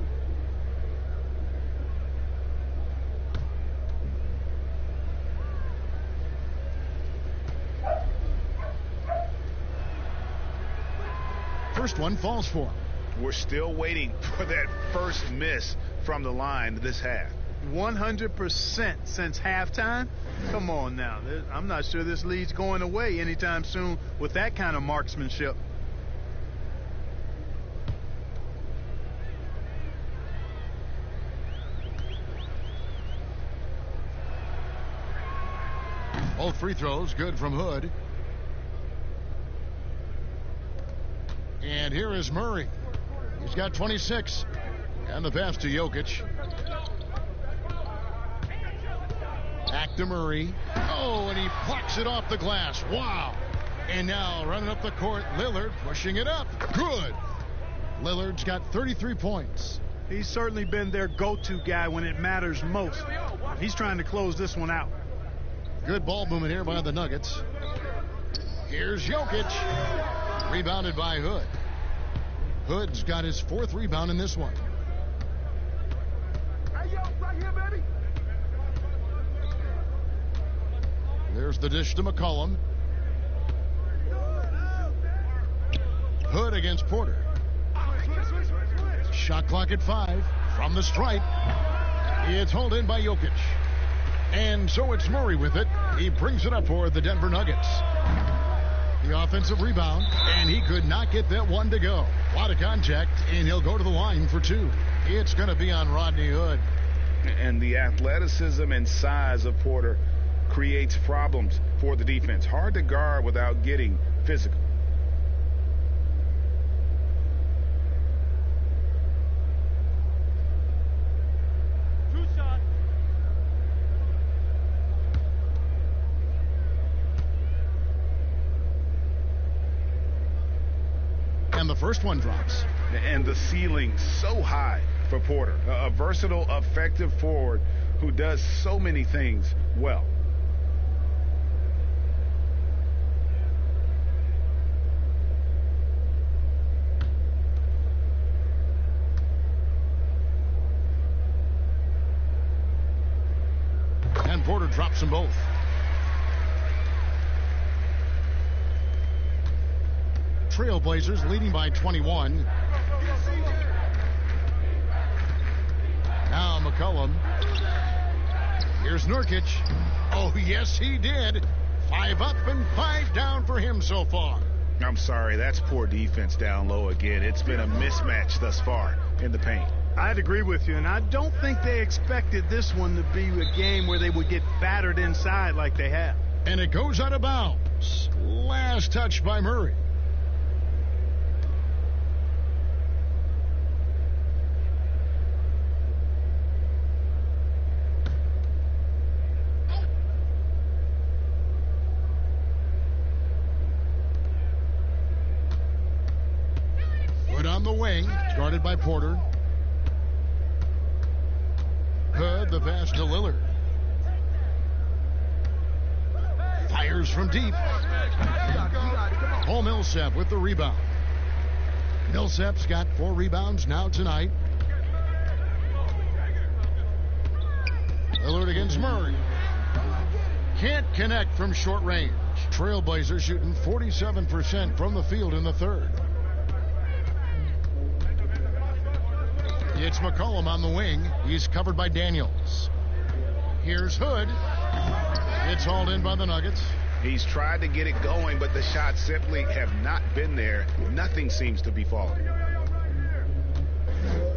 First one falls for him. We're still waiting for that first miss from the line this half. 100% since halftime? Come on now. I'm not sure this lead's going away anytime soon with that kind of marksmanship. Both free throws good from Hood. And here is Murray. He's got 26. And the pass to Jokic. Back to Murray. Oh, and he plucks it off the glass. Wow. And now running up the court, Lillard pushing it up. Good. Lillard's got 33 points. He's certainly been their go-to guy when it matters most. He's trying to close this one out. Good ball movement here by the Nuggets. Here's Jokic. Rebounded by Hood. Hood's got his 4th rebound in this one. There's the dish to McCollum. Hood against Porter. Shot clock at 5 from the stripe. It's hauled in by Jokic. And so it's Murray with it. He brings it up for the Denver Nuggets. The offensive rebound, and he could not get that one to go. A lot of contact, and he'll go to the line for 2. It's going to be on Rodney Hood. And the athleticism and size of Porter creates problems for the defense. Hard to guard without getting physical. And the first one drops. And the ceiling so high for Porter. A versatile, effective forward who does so many things well. And Porter drops them both. Trailblazers leading by 21. Now McCollum. Here's Nurkic. Oh, yes, he did. 5 up and 5 down for him so far. I'm sorry, that's poor defense down low again. It's been a mismatch thus far in the paint. I'd agree with you, and I don't think they expected this one to be a game where they would get battered inside like they have. And it goes out of bounds. Last touch by Murray. On the wing, guarded by Porter. Hood, the pass to Lillard. Fires from deep. Paul Millsap with the rebound. Millsap's got 4 rebounds now tonight. Lillard against Murray. Can't connect from short range. Trailblazers shooting 47% from the field in the third. It's McCollum on the wing. He's covered by Daniels. Here's Hood. It's hauled in by the Nuggets. He's tried to get it going, but the shots simply have not been there. Nothing seems to be falling.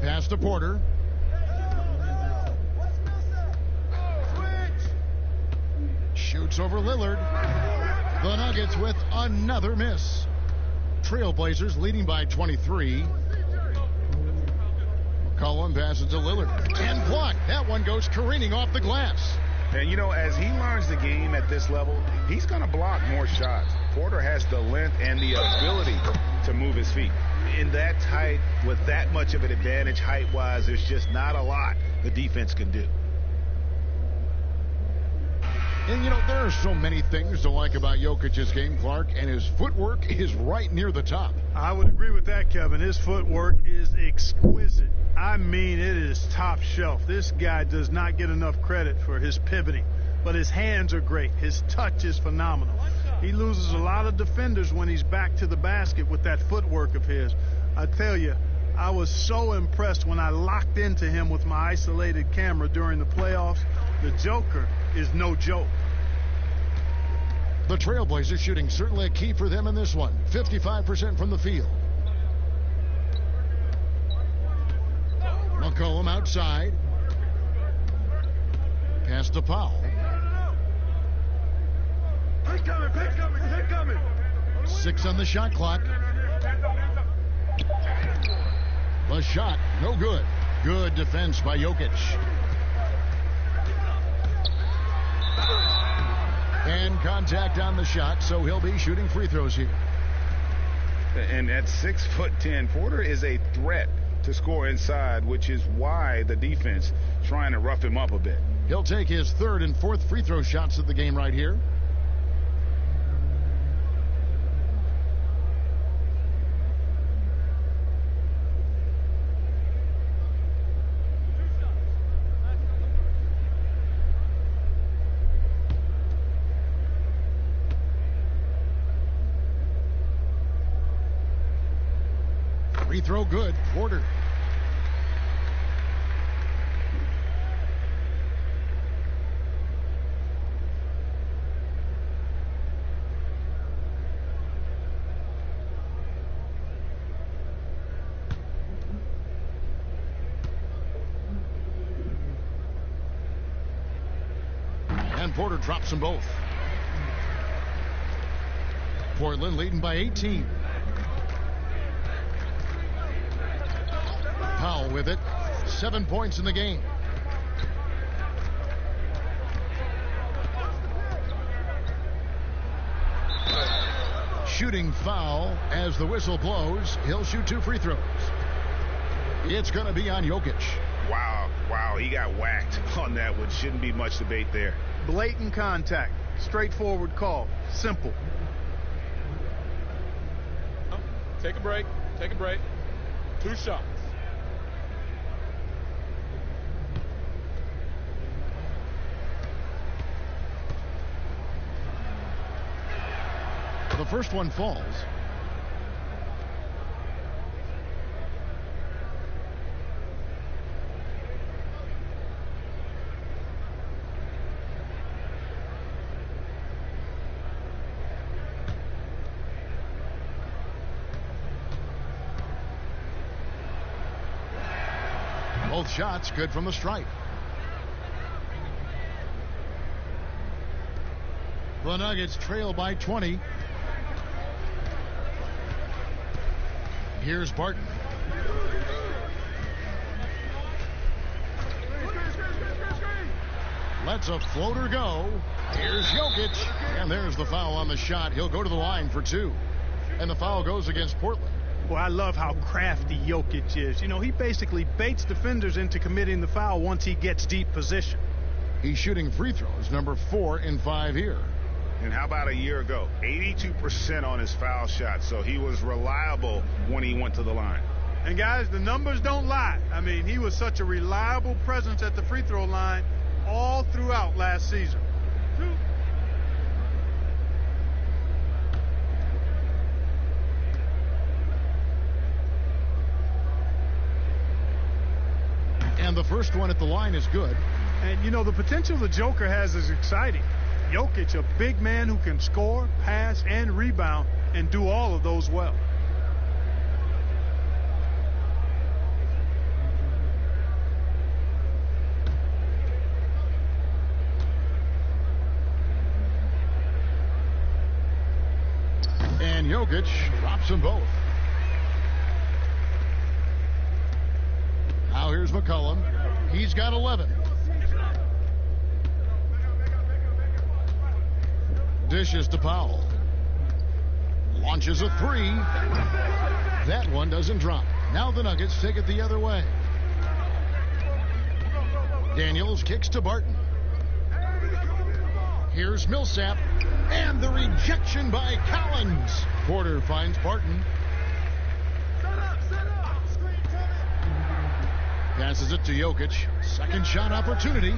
Pass to Porter. Shoots over Lillard. The Nuggets with another miss. Trailblazers leading by 23. McCollum passes to Lillard. And blocked. That one goes careening off the glass. And, you know, as he learns the game at this level, he's going to block more shots. Porter has the length and the ability to move his feet. In that tight, with that much of an advantage height-wise, there's just not a lot the defense can do. And, you know, there are so many things to like about Jokic's game, Clark, and his footwork is right near the top. I would agree with that, Kevin. His footwork is exquisite. I mean, it is top shelf. This guy does not get enough credit for his pivoting, but his hands are great. His touch is phenomenal. He loses a lot of defenders when he's back to the basket with that footwork of his. I tell you, I was so impressed when I locked into him with my isolated camera during the playoffs. The Joker is no joke. The Trailblazers shooting certainly a key for them in this one. 55% from the field. McCollum outside. Pass to Powell. Pick coming. 6 on the shot clock. The shot, no good. Good defense by Jokic. And contact on the shot, so he'll be shooting free throws here. And at 6'10", Porter is a threat to score inside, which is why the defense trying to rough him up a bit. He'll take his 3rd and 4th free throw shots of the game right here. Free throw good. Porter. And Porter drops them both. Portland leading by 18. Powell with it. 7 points in the game. Shooting foul as the whistle blows. He'll shoot 2 free throws. It's going to be on Jokic. Wow, he got whacked on that one. Shouldn't be much debate there. Blatant contact. Straightforward call. Simple. Take a break. 2 shots. The first one falls. Both shots good from the stripe. The Nuggets trail by 20. Here's Barton. Lets a floater go. Here's Jokic. And there's the foul on the shot. He'll go to the line for 2. And the foul goes against Portland. Well, I love how crafty Jokic is. You know, he basically baits defenders into committing the foul once he gets deep position. He's shooting free throws, number 4 in 5 here. And how about a year ago? 82% on his foul shot, so he was reliable when he went to the line. And guys, the numbers don't lie. I mean, he was such a reliable presence at the free throw line all throughout last season. the first one at the line is good. And, you know, the potential the Joker has is exciting. Jokic, a big man who can score, pass, and rebound, and do all of those well. And Jokic drops them both. Now here's McCollum. He's got 11. Dishes to Powell. Launches a three. That one doesn't drop. Now the Nuggets take it the other way. Daniels kicks to Barton. Here's Millsap. And the rejection by Collins. Porter finds Barton. Passes it to Jokic. Second shot opportunity.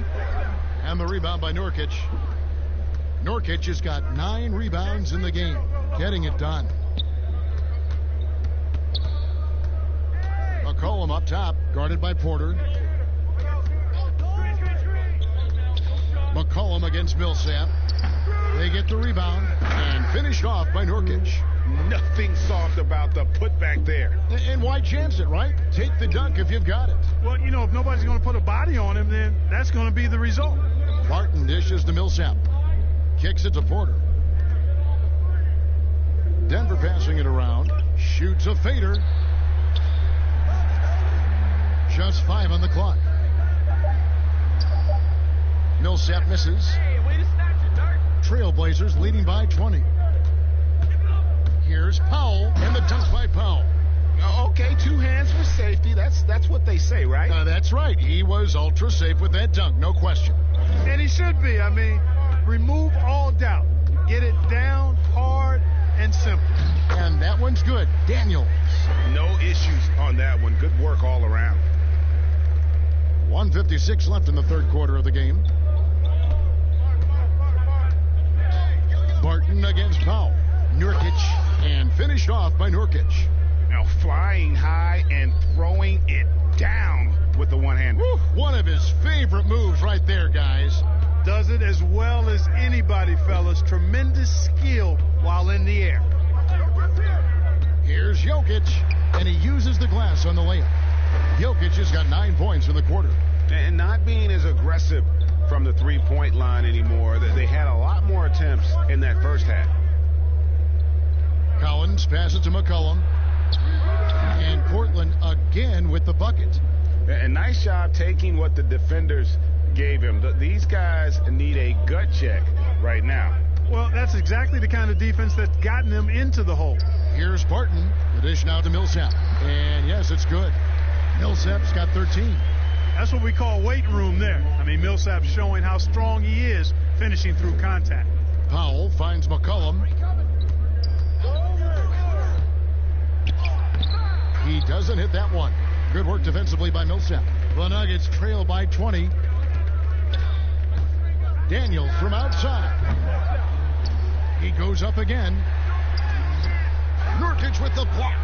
And the rebound by Nurkic. Nurkic has got 9 rebounds in the game. Getting it done. McCollum up top. Guarded by Porter. McCollum against Millsap. They get the rebound and finished off by Nurkic. Nothing soft about the putback there. And why chance it, right? Take the dunk if you've got it. Well, you know, if nobody's going to put a body on him, then that's going to be the result. Barton dishes to Millsap. Kicks it to Porter. Denver passing it around. Shoots a fader. Just 5 on the clock. Millsap misses. Trailblazers leading by 20. Here's Powell, and the dunk by Powell. Okay, 2 hands for safety. That's what they say, right? That's right. He was ultra safe with that dunk, no question. And he should be. I mean, remove all doubt. Get it down, hard, and simple. And that one's good. Daniels. No issues on that one. Good work all around. 1:56 left in the third quarter of the game. Barton against Powell. Nurkic, and finished off by Nurkic. Now flying high and throwing it down with the one hand. Woo, one of his favorite moves right there, guys. Does it as well as anybody, fellas. Tremendous skill while in the air. Here's Jokic, and he uses the glass on the layup. Jokic has got 9 points in the quarter. And not being as aggressive from the three-point line anymore. They had a lot more attempts in that first half. Collins passes to McCollum. And Portland again with the bucket. A nice job taking what the defenders gave him. These guys need a gut check right now. Well, that's exactly the kind of defense that's gotten them into the hole. Here's Barton. The dish now to Millsap. And yes, it's good. Millsap's got 13. That's what we call weight room there. I mean, Millsap's showing how strong he is finishing through contact. Powell finds McCollum. He doesn't hit that one. Good work defensively by Millsap. The Nuggets trail by 20. Daniels from outside. He goes up again. Nurkic with the block.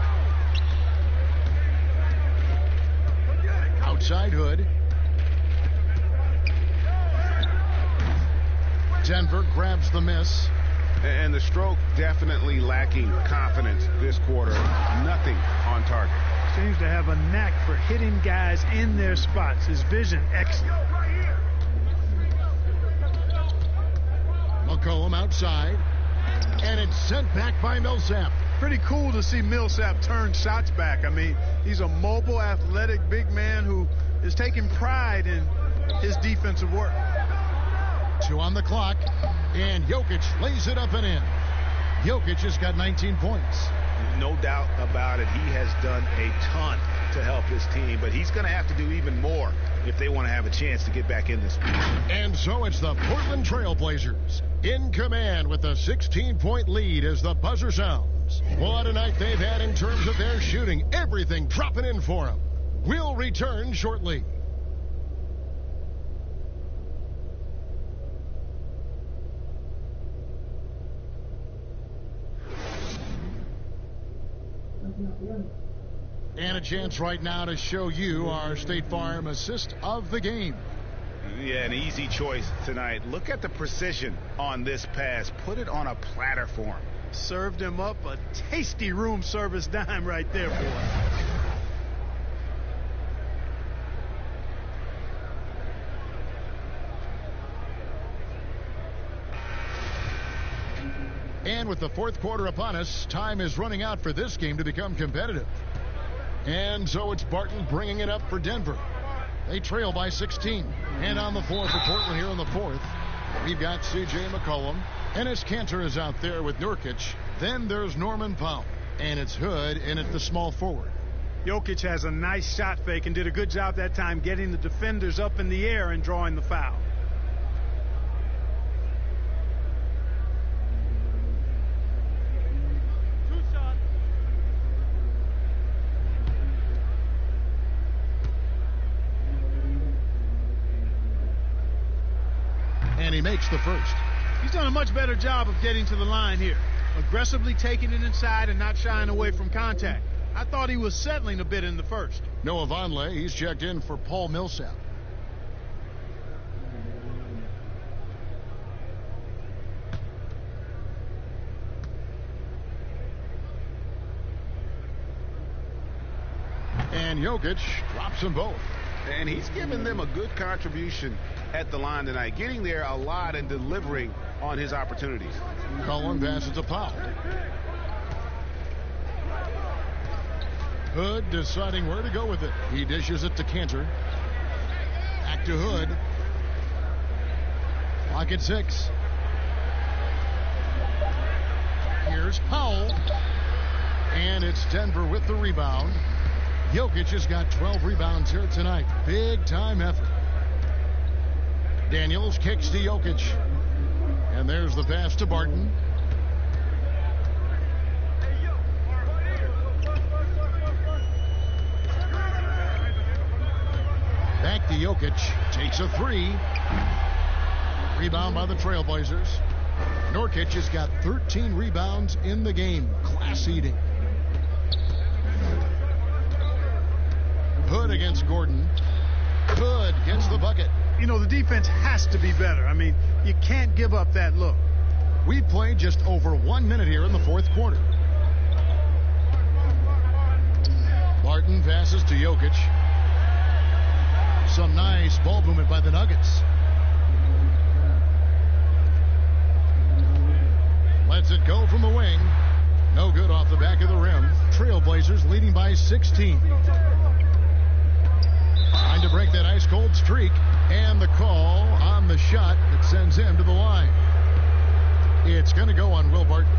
Outside Hood. Denver grabs the miss. And the stroke definitely lacking confidence this quarter. Nothing on target. Seems to have a knack for hitting guys in their spots. His vision excellent. McCollum outside. And it's sent back by Millsap. Pretty cool to see Millsap turn shots back. I mean, he's a mobile, athletic, big man who is taking pride in his defensive work. 2 on the clock, and Jokic lays it up and in. Jokic has got 19 points. No doubt about it. He has done a ton to help his team, but he's going to have to do even more if they want to have a chance to get back in this match. And so it's the Portland Trailblazers in command with a 16-point lead as the buzzer sounds. What a night they've had in terms of their shooting. Everything dropping in for them. We'll return shortly. And a chance right now to show you our State Farm assist of the game. Yeah, an easy choice tonight. Look at the precision on this pass. Put it on a platter for him. Served him up a tasty room service dime right there, boy. And with the fourth quarter upon us, time is running out for this game to become competitive. And so it's Barton bringing it up for Denver. They trail by 16. And on the floor for Portland here in the fourth, we've got C.J. McCollum. Ennis Cantor is out there with Nurkic. Then there's Norman Powell. And it's Hood in at the small forward. Jokic has a nice shot fake and did a good job that time getting the defenders up in the air and drawing the foul. And he makes the first. He's done a much better job of getting to the line here. Aggressively taking it inside and not shying away from contact. I thought he was settling a bit in the first. Noah Vonleh, he's checked in for Paul Millsap. And Jokic drops them both. And he's given them a good contribution at the line tonight, getting there a lot and delivering on his opportunities. Cullen passes to Powell. Hood deciding where to go with it. He dishes it to Cantor. Back to Hood. Clock at 6. Here's Powell. And it's Denver with the rebound. Jokic has got 12 rebounds here tonight. Big time effort. Daniels kicks to Jokic. And there's the pass to Barton. Back to Jokic. Takes a three. Rebound by the Trailblazers. Nurkic has got 13 rebounds in the game. Class eating. Hood against Gordon. Hood gets the bucket. You know, the defense has to be better. I mean, you can't give up that look. We've played just over 1 minute here in the fourth quarter. Barton passes to Jokic. Some nice ball movement by the Nuggets. Lets it go from the wing. No good off the back of the rim. Trailblazers leading by 16. Trying to break that ice-cold streak. And the call on the shot that sends him to the line. It's going to go on Will Barton.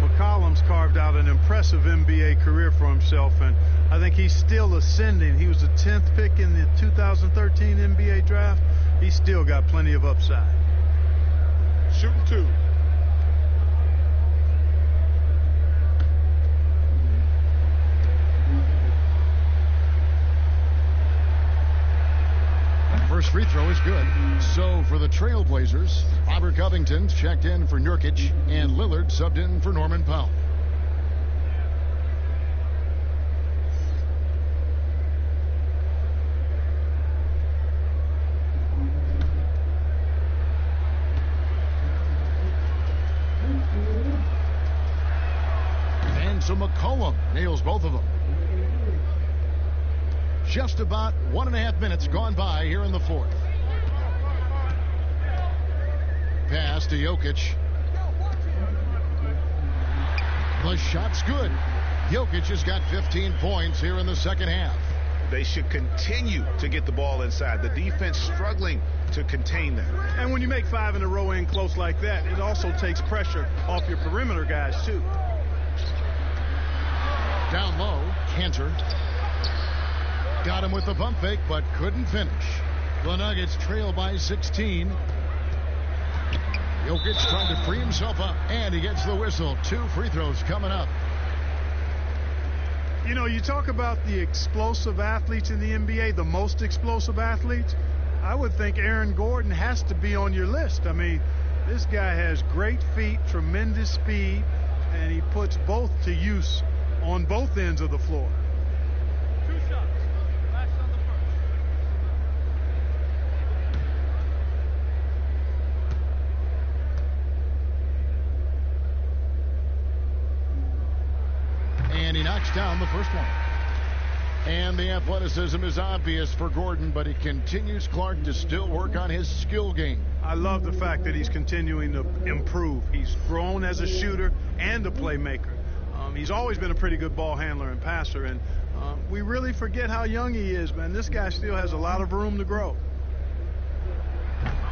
McCollum's carved out an impressive NBA career for himself, and I think he's still ascending. He was the 10th pick in the 2013 NBA draft. He's still got plenty of upside. Shooting two. First free throw is good. So for the Trailblazers, Robert Covington's checked in for Nurkic, and Lillard subbed in for Norman Powell. And so McCollum nails both of them. Just about 1.5 minutes gone by here in the fourth. Pass to Jokic. The shot's good. Jokic has got 15 points here in the second half. They should continue to get the ball inside. The defense struggling to contain them. And when you make 5 in a row in close like that, it also takes pressure off your perimeter guys, too. Down low, Cantor. Got him with the pump fake, but couldn't finish. The Nuggets trail by 16. Jokic trying to free himself up, and he gets the whistle. 2 free throws coming up. You know, you talk about the explosive athletes in the NBA, the most explosive athletes. I would think Aaron Gordon has to be on your list. I mean, this guy has great feet, tremendous speed, and he puts both to use on both ends of the floor. knocks down the first one. And the athleticism is obvious for Gordon, but he continues, Clark, to still work on his skill game. I love the fact that he's continuing to improve. He's grown as a shooter and a playmaker. He's always been a pretty good ball handler and passer, and we really forget how young he is, man. This guy still has a lot of room to grow.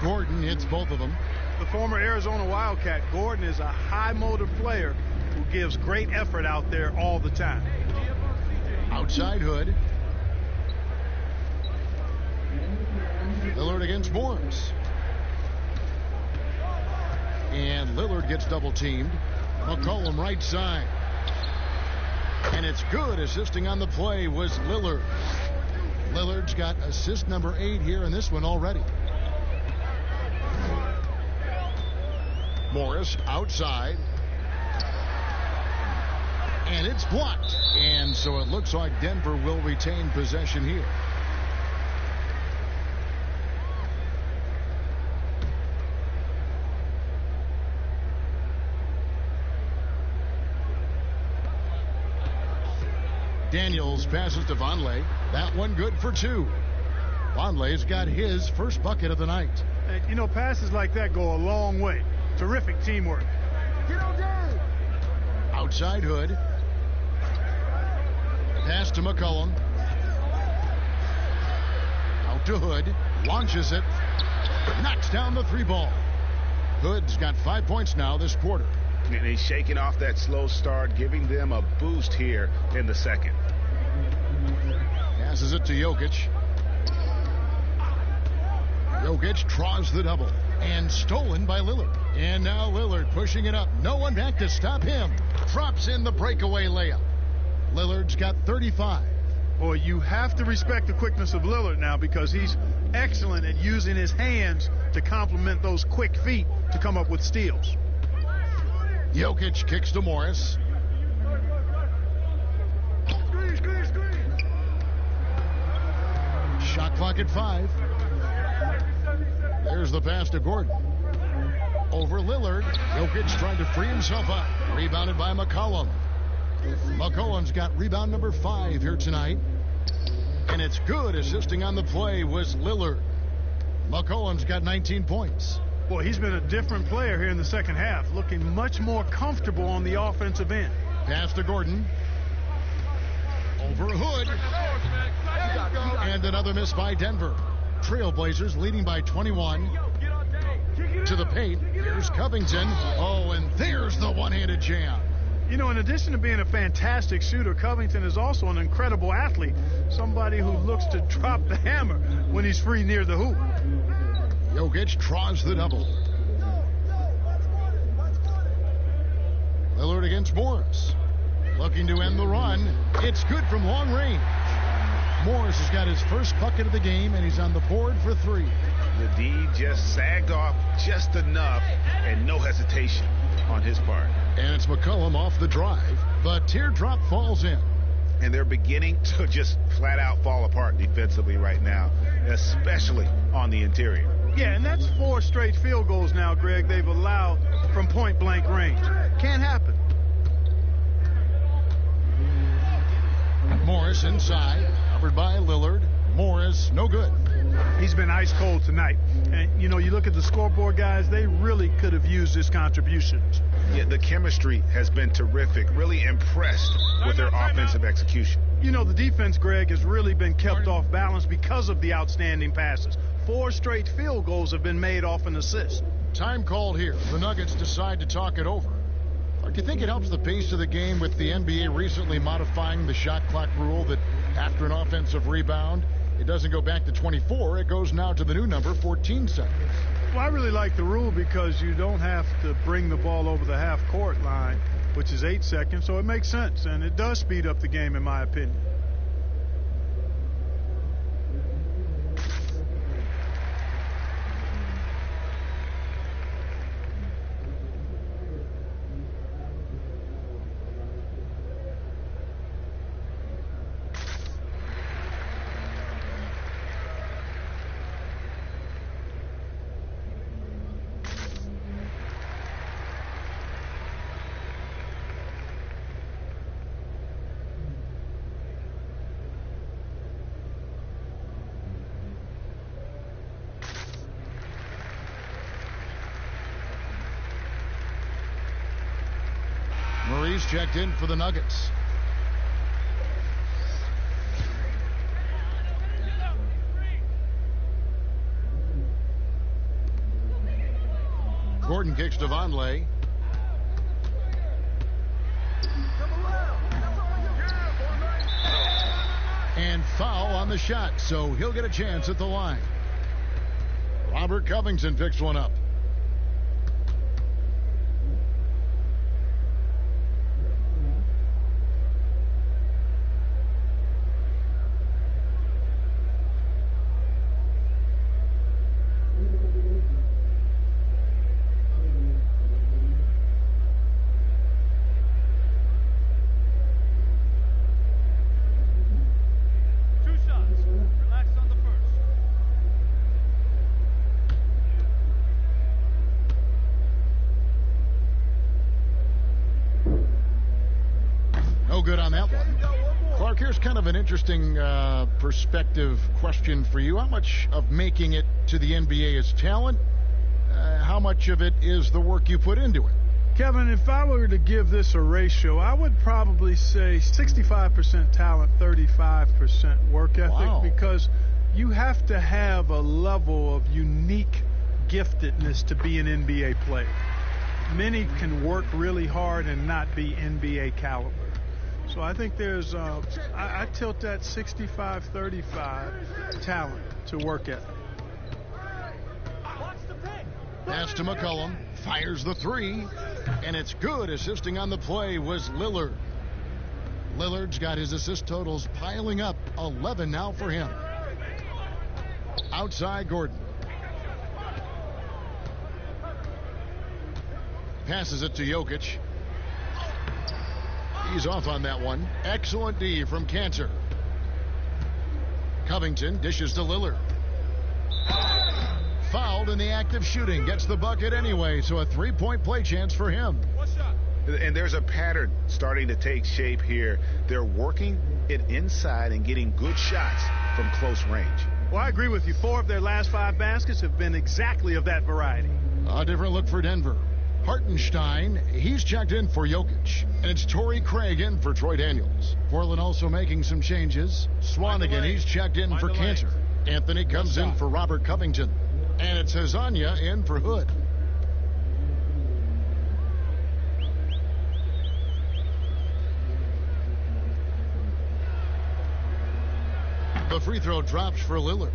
Gordon hits both of them. The former Arizona Wildcat, Gordon is a high-motor player who gives great effort out there all the time. Outside Hood. Lillard against Morris. And Lillard gets double-teamed. McCollum right side. And it's good. Assisting on the play was Lillard. Lillard's got assist number 8 here in this one already. Morris outside. And it's blocked. And so it looks like Denver will retain possession here. Daniels passes to Vonleh. That one good for 2. Vonleh's got his first bucket of the night. And, you know, passes like that go a long way. Terrific teamwork. Outside Hood. Pass to McCollum. Out to Hood. Launches it. Knocks down the 3-ball. Hood's got 5 points now this quarter. And he's shaking off that slow start, giving them a boost here in the second. Passes it to Jokic. Jokic draws the double. And stolen by Lillard. And now Lillard pushing it up. No one back to stop him. Drops in the breakaway layup. Lillard's got 35. Boy, you have to respect the quickness of Lillard now, because he's excellent at using his hands to complement those quick feet to come up with steals. Jokic kicks to Morris. Shot clock at 5. There's the pass to Gordon. Over Lillard. Jokic trying to free himself up. Rebounded by McCollum. McCollum's got rebound number 5 here tonight. And it's good. Assisting on the play was Lillard. McCollum's got 19 points. Boy, he's been a different player here in the second half, looking much more comfortable on the offensive end. Pass to Gordon. Over Hood. And another miss by Denver. Trailblazers leading by 21. To the paint. Here's Covington. Oh, and there's the one-handed jam. You know, in addition to being a fantastic shooter, Covington is also an incredible athlete. Somebody who looks to drop the hammer when he's free near the hoop. Jokic draws the double. Lillard against Morris. Looking to end the run. It's good from long range. Morris has got his first bucket of the game, and he's on the board for 3. The D just sagged off just enough, and no hesitation on his part. And it's McCollum off the drive. The teardrop falls in. And they're beginning to just flat out fall apart defensively right now, especially on the interior. Yeah, and that's 4 straight field goals now, Greg, they've allowed from point-blank range. Can't happen. Morris inside, covered by Lillard. Morris, no good. He's been ice cold tonight. And, you know, you look at the scoreboard, guys, they really could have used his contributions. Yeah, the chemistry has been terrific. Really impressed with their offensive execution. You know, the defense, Greg, has really been kept off balance because of the outstanding passes. 4 straight field goals have been made off an assist. Time called here. The Nuggets decide to talk it over. Or do you think it helps the pace of the game with the NBA recently modifying the shot clock rule that after an offensive rebound, it doesn't go back to 24, it goes now to the new number, 14 seconds. Well, I really like the rule because you don't have to bring the ball over the half-court line, which is 8 seconds, so it makes sense, and it does speed up the game, in my opinion. has checked in for the Nuggets. Gordon kicks to Vonleh. And foul on the shot, so he'll get a chance at the line. Robert Covington picks one up. Good on that one. Clark, here's kind of an interesting perspective question for you. How much of making it to the NBA is talent? How much of it is the work you put into it? Kevin, if I were to give this a ratio, I would probably say 65% talent, 35% work ethic. Wow. Because you have to have a level of unique giftedness to be an NBA player. Many can work really hard and not be NBA caliber. So I think there's, I tilt that 65-35 talent to work ethic. Pass to McCollum, fires the three, and it's good. Assisting on the play was Lillard. Lillard's got his assist totals piling up, 11 now for him. Outside Gordon. Passes it to Jokic. He's off on that one. Excellent D from Cantor. Covington dishes to Lillard. Fouled in the act of shooting. Gets the bucket anyway, so a three-point play chance for him. And there's a pattern starting to take shape here. They're working it inside and getting good shots from close range. Well, I agree with you. 4 of their last 5 baskets have been exactly of that variety. A different look for Denver. Hartenstein, he's checked in for Jokic. And it's Torrey Craig in for Troy Daniels. Portland also making some changes. Swanigan, he's checked in for Cantor. Anthony comes in for Robert Covington. And it's Hezonja in for Hood. The free throw drops for Lillard.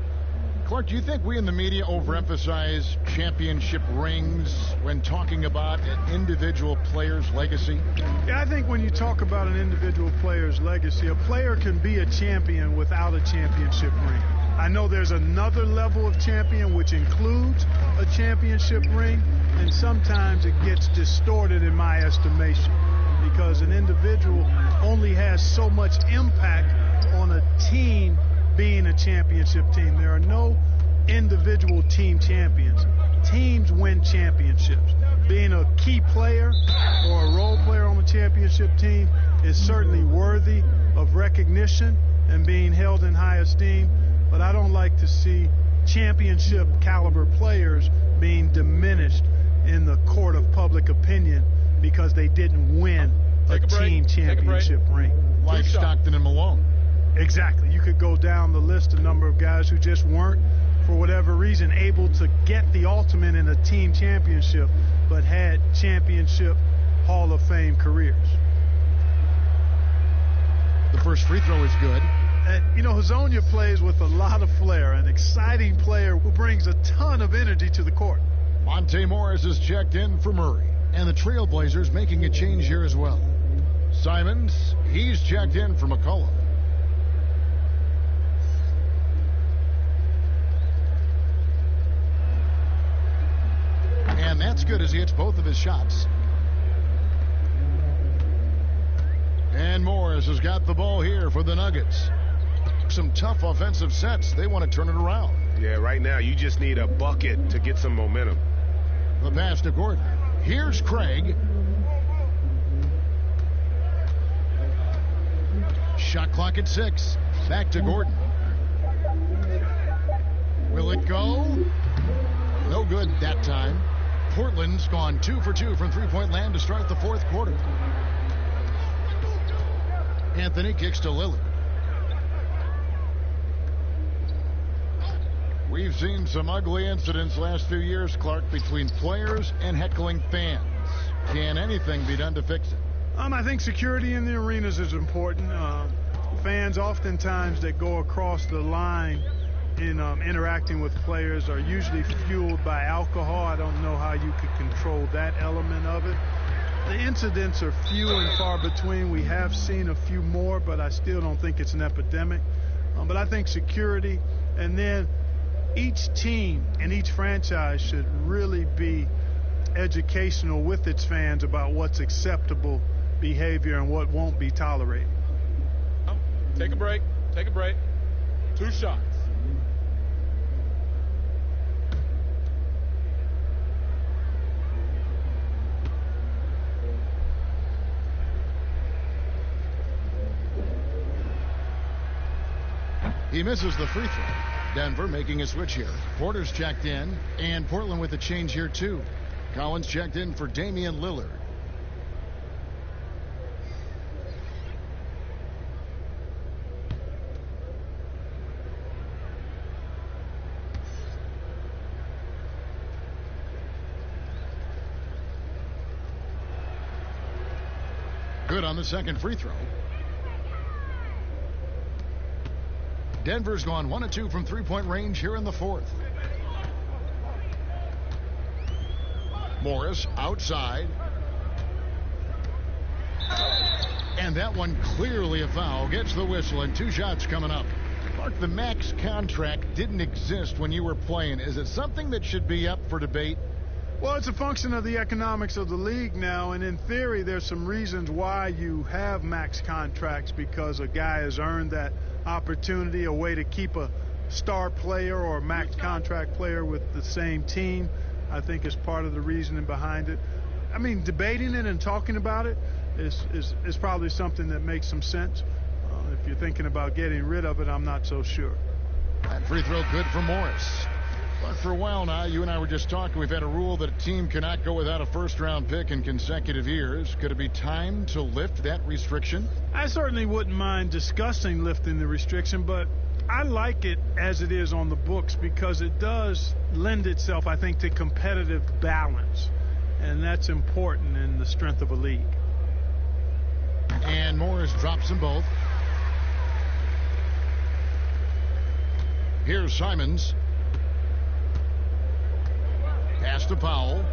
Clark, do you think we in the media overemphasize championship rings when talking about an individual player's legacy? Yeah, I think when you talk about an individual player's legacy, a player can be a champion without a championship ring. I know there's another level of champion which includes a championship ring, and sometimes it gets distorted in my estimation because an individual only has so much impact on a team being a championship team. There are no individual team champions. Teams win championships. Being a key player or a role player on the championship team is certainly worthy of recognition and being held in high esteem, but I don't like to see championship caliber players being diminished in the court of public opinion because they didn't win a team championship ring. Like Stockton and Malone. Exactly. You could go down the list, a number of guys who just weren't, for whatever reason, able to get the ultimate in a team championship, but had championship Hall of Fame careers. The first free throw is good. And, you know, Hezonja plays with a lot of flair, an exciting player who brings a ton of energy to the court. Monte Morris is checked in for Murray. And the Trailblazers making a change here as well. Simons, he's checked in for McCollum. And that's good as he hits both of his shots. And Morris has got the ball here for the Nuggets. Some tough offensive sets. They want to turn it around. Yeah, right now you just need a bucket to get some momentum. The pass to Gordon. Here's Craig. Shot clock at 6. Back to Gordon. Will it go? No good that time. Portland's gone 2 for 2 from three-point land to start the fourth quarter. Anthony kicks to Lillard. We've seen some ugly incidents last few years, Clark, between players and heckling fans. Can anything be done to fix it? I think security in the arenas is important. Fans oftentimes that go across the line in interacting with players are usually fueled by alcohol. I don't know how you could control that element of it. The incidents are few and far between. We have seen a few more, but I still don't think it's an epidemic. But I think security, and then each team and each franchise should really be educational with its fans about what's acceptable behavior and what won't be tolerated. Take a break. Take a break. 2 shots. He misses the free throw. Denver making a switch here. Porter's checked in, and Portland with a change here too. Collins checked in for Damian Lillard. Good on the second free throw. Denver's gone 1 of 2 from three-point range here in the fourth. Morris outside. And that one clearly a foul. Gets the whistle, and 2 shots coming up. Mark, the max contract didn't exist when you were playing. Is it something that should be up for debate? Well, it's a function of the economics of the league now, and in theory, there's some reasons why you have max contracts, because a guy has earned that opportunity, a way to keep a star player or a max contract player with the same team, I think is part of the reasoning behind it. I mean, debating it and talking about it is probably something that makes some sense. If you're thinking about getting rid of it, I'm not so sure. That free throw good for Morris. But for a while now, you and I were just talking, we've had a rule that a team cannot go without a first-round pick in consecutive years. Could it be time to lift that restriction? I certainly wouldn't mind discussing lifting the restriction, but I like it as it is on the books because it does lend itself, I think, to competitive balance. And that's important in the strength of a league. And Morris drops them both. Here's Simons. Pass to Powell.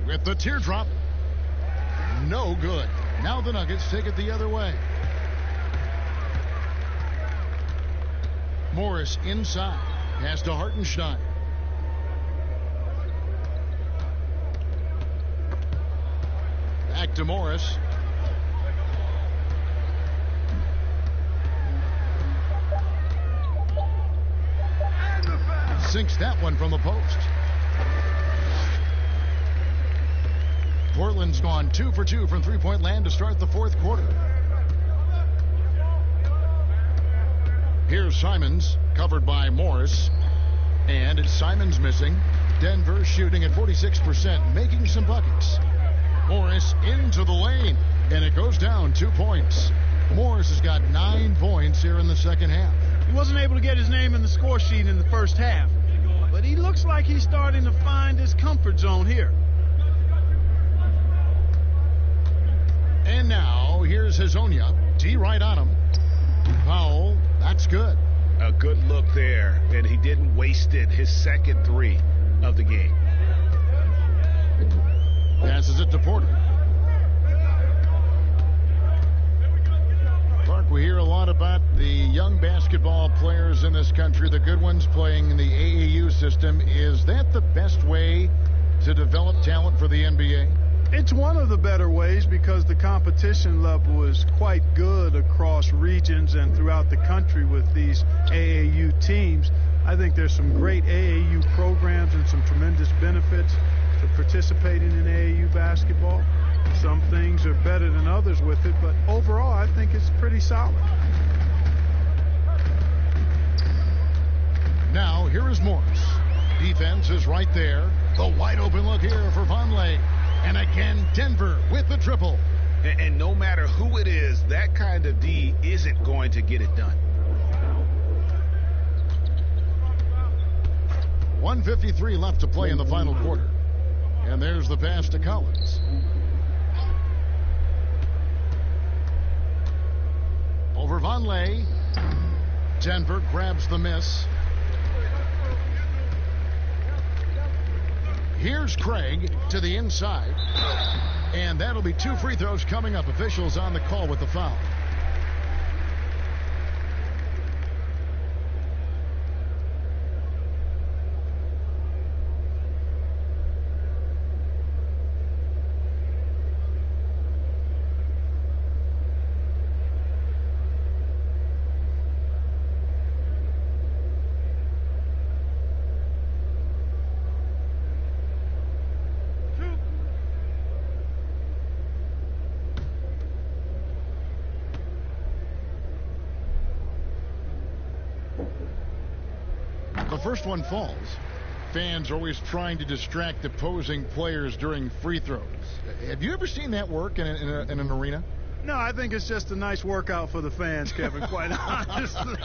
With the teardrop. No good. Now the Nuggets take it the other way. Morris inside. Pass to Hartenstein. Back to Morris. Sinks that one from the post. Portland's gone 2 for 2 from three-point land to start the fourth quarter. Here's Simons, covered by Morris. And it's Simons missing. Denver shooting at 46%, making some buckets. Morris into the lane, and it goes down 2 points. Morris has got 9 points here in the second half. He wasn't able to get his name in the score sheet in the first half, but he looks like he's starting to find his comfort zone here. And now, here's Hazonia. D right on him. Powell, that's good. A good look there, and he didn't waste it. His second 3 of the game. Passes it to Porter. Clark, we hear a lot about the young basketball players in this country, the good ones playing in the AAU system. Is that the best way to develop talent for the NBA? It's one of the better ways because the competition level is quite good across regions and throughout the country with these AAU teams. I think there's some great AAU programs and some tremendous benefits to participating in AAU basketball. Some things are better than others with it, but overall I think it's pretty solid. Now here is Morris. Defense is right there. The wide open look here for Vonleh. And again, Denver with the triple. And no matter who it is, that kind of D isn't going to get it done. 1:53 left to play in the final quarter. And there's the pass to Collins. Over Vonleh. Denver grabs the miss. Here's Craig to the inside. And that'll be 2 free throws coming up. Officials on the call with the foul. The first one falls. Fans are always trying to distract opposing players during free throws. Have you ever seen that work in an arena? No, I think it's just a nice workout for the fans, Kevin, quite honestly.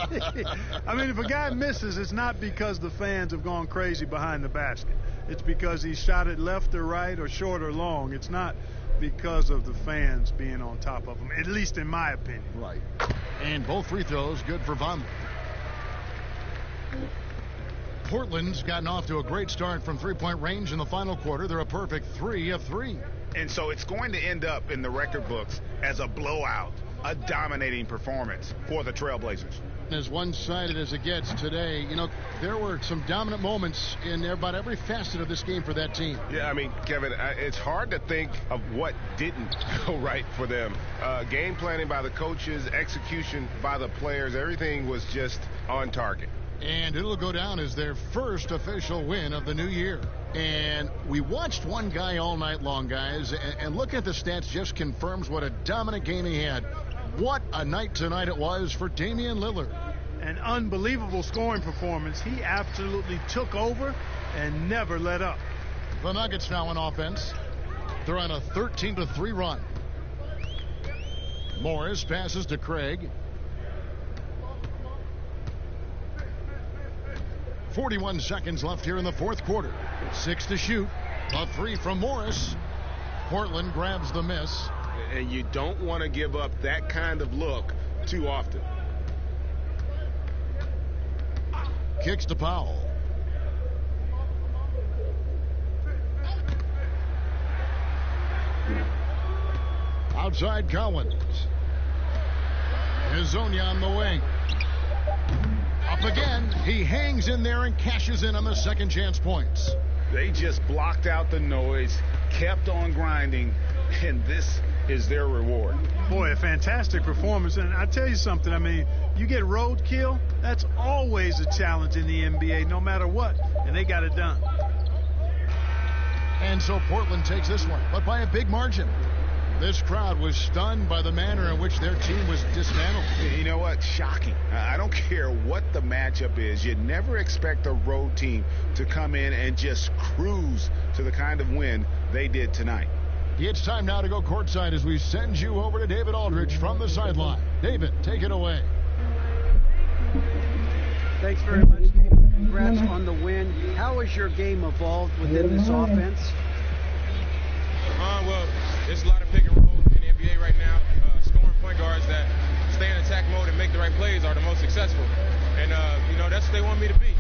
I mean, if a guy misses, it's not because the fans have gone crazy behind the basket. It's because he shot it left or right or short or long. It's not because of the fans being on top of him, at least in my opinion. Right. And both free throws good for Vonleh. Portland's gotten off to a great start from three-point range in the final quarter. They're a perfect 3 of 3. And so it's going to end up in the record books as a blowout, a dominating performance for the Trailblazers. As one-sided as it gets today, you know, there were some dominant moments in about every facet of this game for that team. Yeah, I mean, Kevin, it's hard to think of what didn't go right for them. Game planning by the coaches, execution by the players, everything was just on target. And it'll go down as their first official win of the new year. And we watched one guy all night long, guys, and looking at the stats just confirms what a dominant game he had. What a night tonight it was for Damian Lillard. An unbelievable scoring performance. He absolutely took over and never let up. The Nuggets now on offense. They're on a 13-3 run. Morris passes to Craig. 41 seconds left here in the fourth quarter. 6 to shoot. A 3 from Morris. Portland grabs the miss. And you don't want to give up that kind of look too often. Kicks to Powell. Outside Collins. Hezonja on the wing. Up again. He hangs in there and cashes in on the second chance points. They just blocked out the noise, kept on grinding, and this is their reward. Boy, a fantastic performance. And I tell you something, I mean, you get roadkill, that's always a challenge in the NBA, no matter what. And they got it done. And so Portland takes this one, but by a big margin. This crowd was stunned by the manner in which their team was dismantled. You know what? Shocking. I don't care what the matchup is. You never expect a road team to come in and just cruise to the kind of win they did tonight. It's time now to go courtside as we send you over to David Aldridge from the sideline. David, take it away. Thanks very much, David. Congrats on the win. How has your game evolved within this offense? Well, there's a lot of pick and roll in the NBA right now. Scoring point guards that stay in attack mode and make the right plays are the most successful. And, you know, that's what they want me to be.